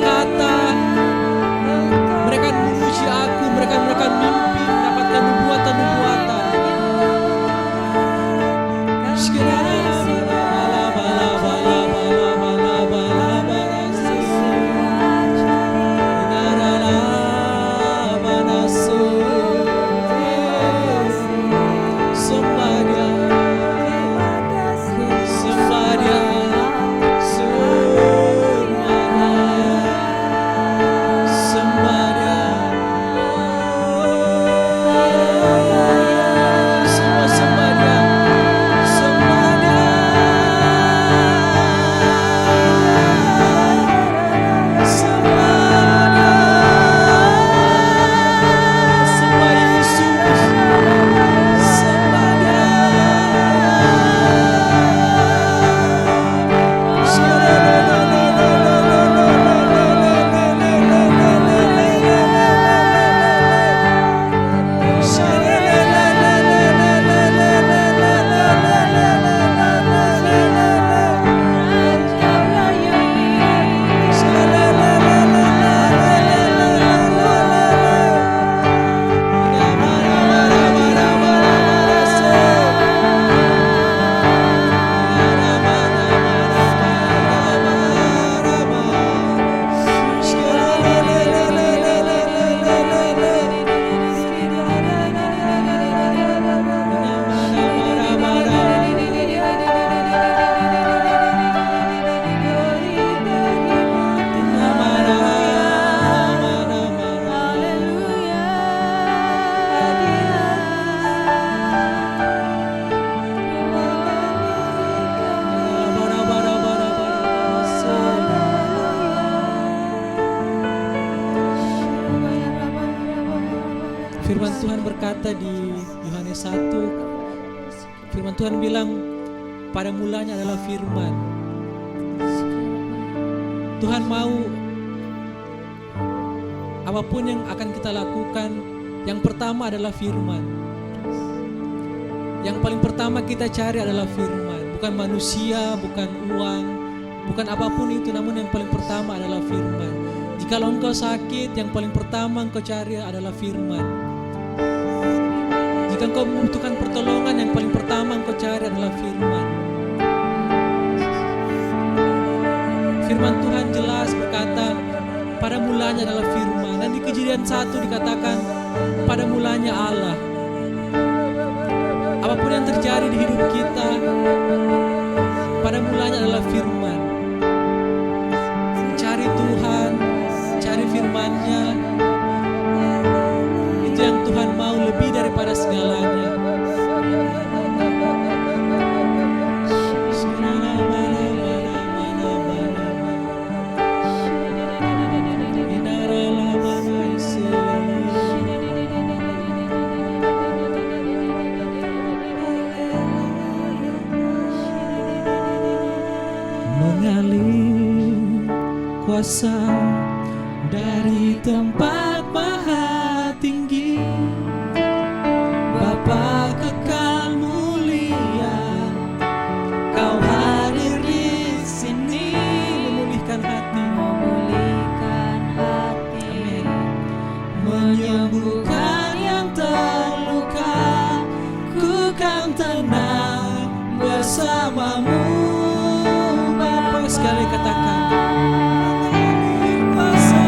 berkata, mereka memuji aku, mereka mimpi mendapatkan nubuatan-nubuatan. Firman Tuhan berkata di Yohanes 1, firman Tuhan bilang, pada mulanya adalah firman. Tuhan mau apapun yang akan kita lakukan, yang pertama adalah firman. Yang paling pertama kita cari adalah firman, bukan manusia, bukan uang, bukan apapun itu, namun yang paling pertama adalah firman. Jikalau engkau sakit, yang paling pertama engkau cari adalah firman. Jika engkau membutuhkan pertolongan, yang paling pertama engkau cari adalah firman. Firman Tuhan jelas berkata, pada mulanya adalah firman. Dan di Kejadian 1 dikatakan, pada mulanya Allah. Apapun yang terjadi di hidup kita, pada mulanya adalah firman. Cari Tuhan, cari firman-Nya. Itu yang Tuhan mau lebih daripada segalanya. Mengalir kuasa dari tempat maha tinggi, Bapa kekal mulia, Kau hadir di sini, memulihkan hati, Amin. Menyembuhkan yang terluka, ku kan tenang bersamamu. Bapa, sekali katakan, kuasa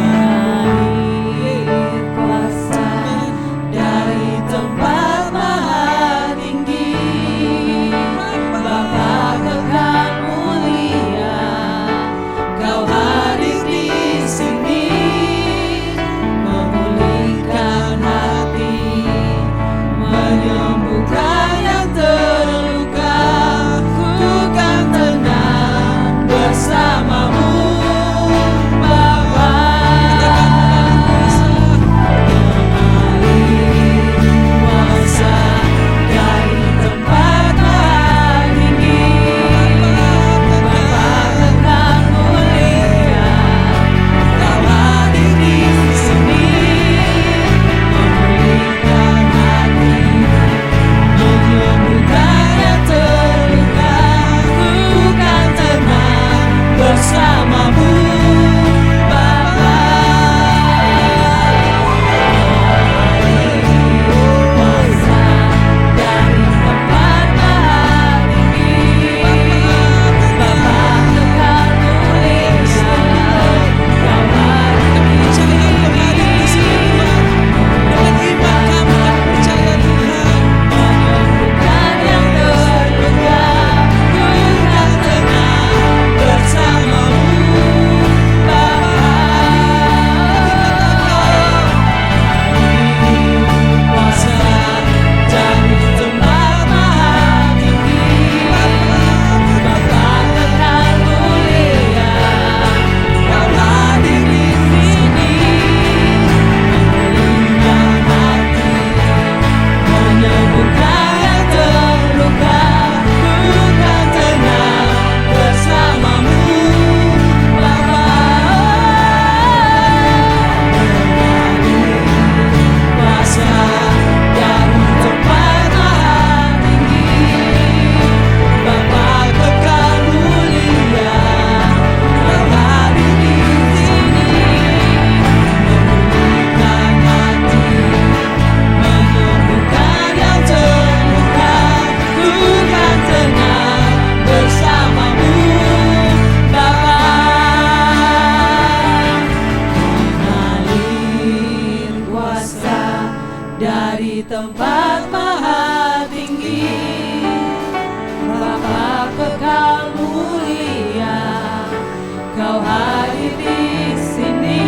hadir di sini,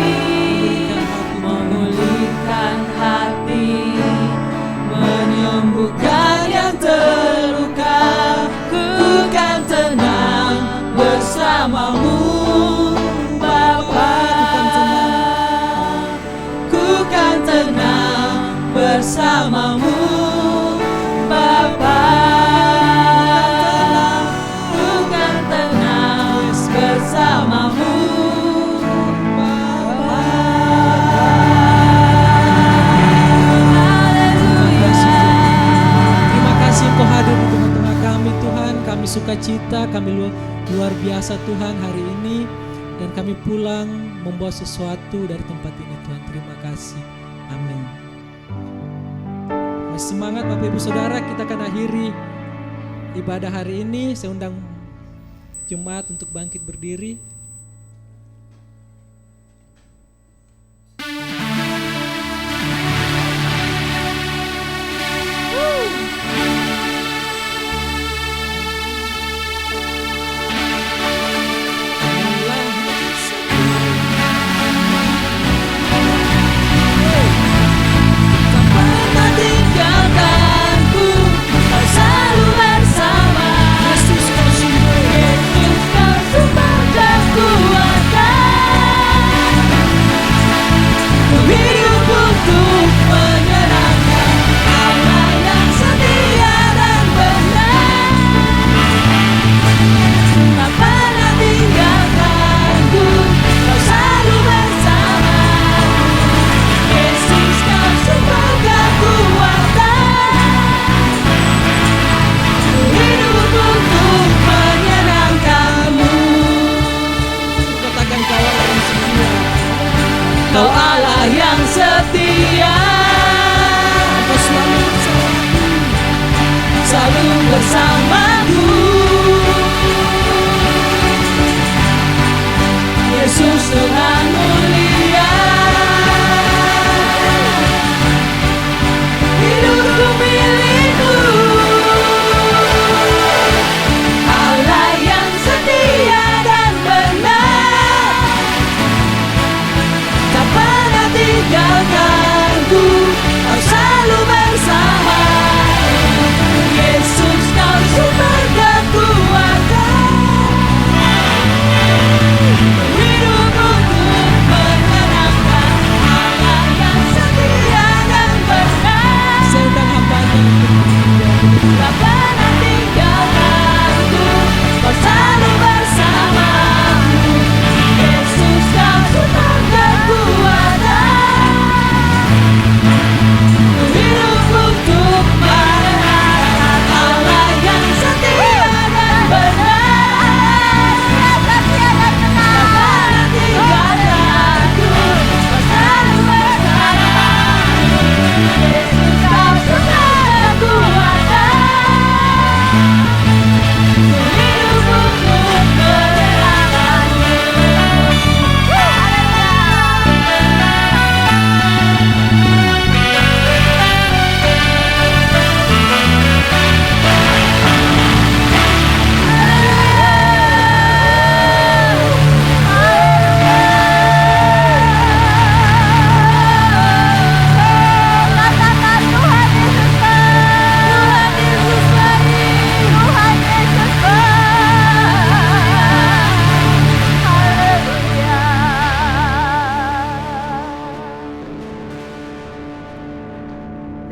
memulihkan hati, menyembuhkan yang terluka. Ku kan tenang bersamamu, Bapa. Ku kan tenang bersamamu, Bapa. Ku kan tenang bersamamu, Bapa. Terima kasih Engkau hadir di tengah-tengah kami Tuhan. Kami sukacita, kami luar biasa Tuhan hari ini. Dan kami pulang membawa sesuatu dari tempat ini Tuhan. Terima kasih. Amin. Masih semangat Bapak Ibu Saudara, kita akan akhiri ibadah hari ini. Saya undang jemaat untuk bangkit berdiri. Pernah tinggalkanku, kau selalu bersama. Yesus kau sumber kekuatan. Ku hidup untuk menyenangkan Allah yang setia dan benar. Tak pernah tinggalkanku, kau selalu bersama. Yesus kau sumber kekuatan. Ku hidup untuk menyenangkanmu. Katakan Kau Kau Allah yang setia. Allah yang setia, Kau selalu bersamaku. Yesus Tuhan mulia, hidupku milikmu. Allah yang setia dan benar, tak pernah tinggalkanku, kau selalu bersama. Yesus kau sumber kekuatan. Hidup untuk menyenangkan Allah yang setia dan benar. Saya undang hambanya Tak pernah tinggalkanku, kau selalu bersamaku. Yesus kau sumber kekuatan. Hidup untuk menyenangkan Allah yang setia dan benar. Tak pernah tinggalkanku, kau selalu bersamaku. Yesus kau sumber kekuatan. Hidup untuk menyenangkanmu. Katakan Tuhan Yesus Tuhan Yesus Tuhan Yesus Haleluya.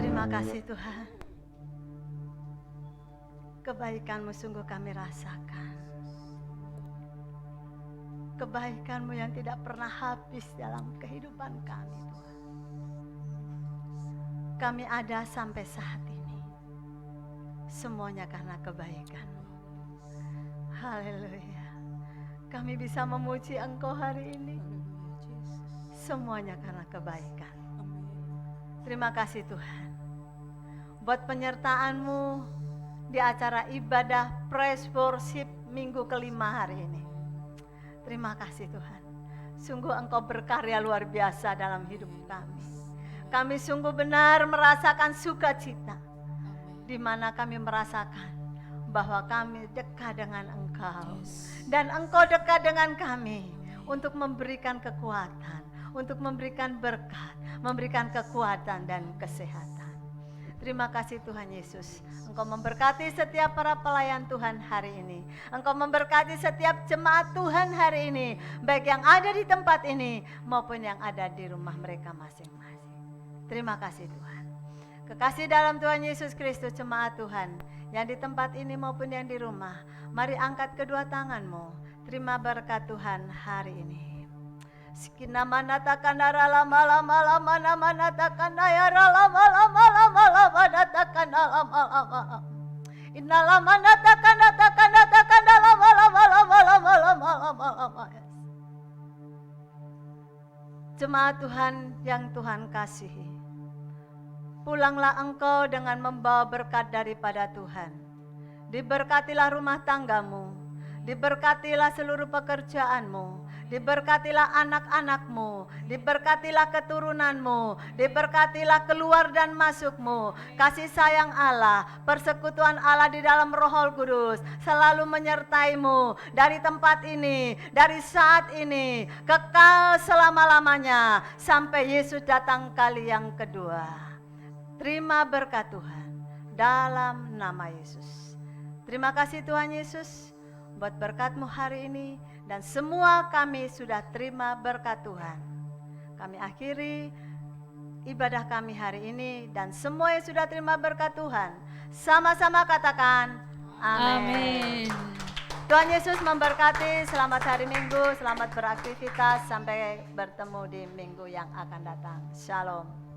Terima kasih Tuhan. Kebaikan-Mu sungguh kami rasakan. Kebaikan-Mu yang tidak pernah habis dalam kehidupan kami Tuhan. Kami ada sampai saat ini, semuanya karena kebaikan-Mu. Haleluya. Kami bisa memuji Engkau hari ini, semuanya karena kebaikan. Terima kasih Tuhan buat penyertaan-Mu di acara ibadah praise worship minggu kelima hari ini. Terima kasih Tuhan, sungguh Engkau berkarya luar biasa dalam hidup kami. Kami sungguh benar merasakan sukacita, di mana kami merasakan bahwa kami dekat dengan Engkau dan Engkau dekat dengan kami untuk memberikan kekuatan, untuk memberikan berkat, memberikan kekuatan dan kesehatan. Terima kasih Tuhan Yesus. Engkau memberkati setiap para pelayan Tuhan hari ini. Engkau memberkati setiap jemaat Tuhan hari ini, baik yang ada di tempat ini maupun yang ada di rumah mereka masing-masing. Terima kasih Tuhan. Kekasih dalam Tuhan Yesus Kristus, jemaat Tuhan yang di tempat ini maupun yang di rumah, mari angkat kedua tanganmu. Terima berkat Tuhan hari ini. Sikina manatakan rala mala mala mana manatakan ya rala mala mala mala manatakan rala mala mala. Innala manatakan natakan rala mala mala mala mala mala mala. Jemaat Tuhan yang Tuhan kasihi, pulanglah engkau dengan membawa berkat daripada Tuhan. Diberkatilah rumah tanggamu, diberkatilah seluruh pekerjaanmu, diberkatilah anak-anakmu, diberkatilah keturunanmu, diberkatilah keluar dan masukmu. Kasih sayang Allah, persekutuan Allah di dalam Roh Kudus selalu menyertaimu dari tempat ini, dari saat ini, kekal selama-lamanya sampai Yesus datang kali yang kedua. Terima berkat Tuhan dalam nama Yesus. Terima kasih Tuhan Yesus buat berkat-Mu hari ini, dan semua kami sudah terima berkat Tuhan. Kami akhiri ibadah kami hari ini, dan semua yang sudah terima berkat Tuhan sama-sama katakan amin. Tuhan Yesus memberkati. Selamat hari Minggu, selamat beraktivitas, sampai bertemu di minggu yang akan datang. Shalom.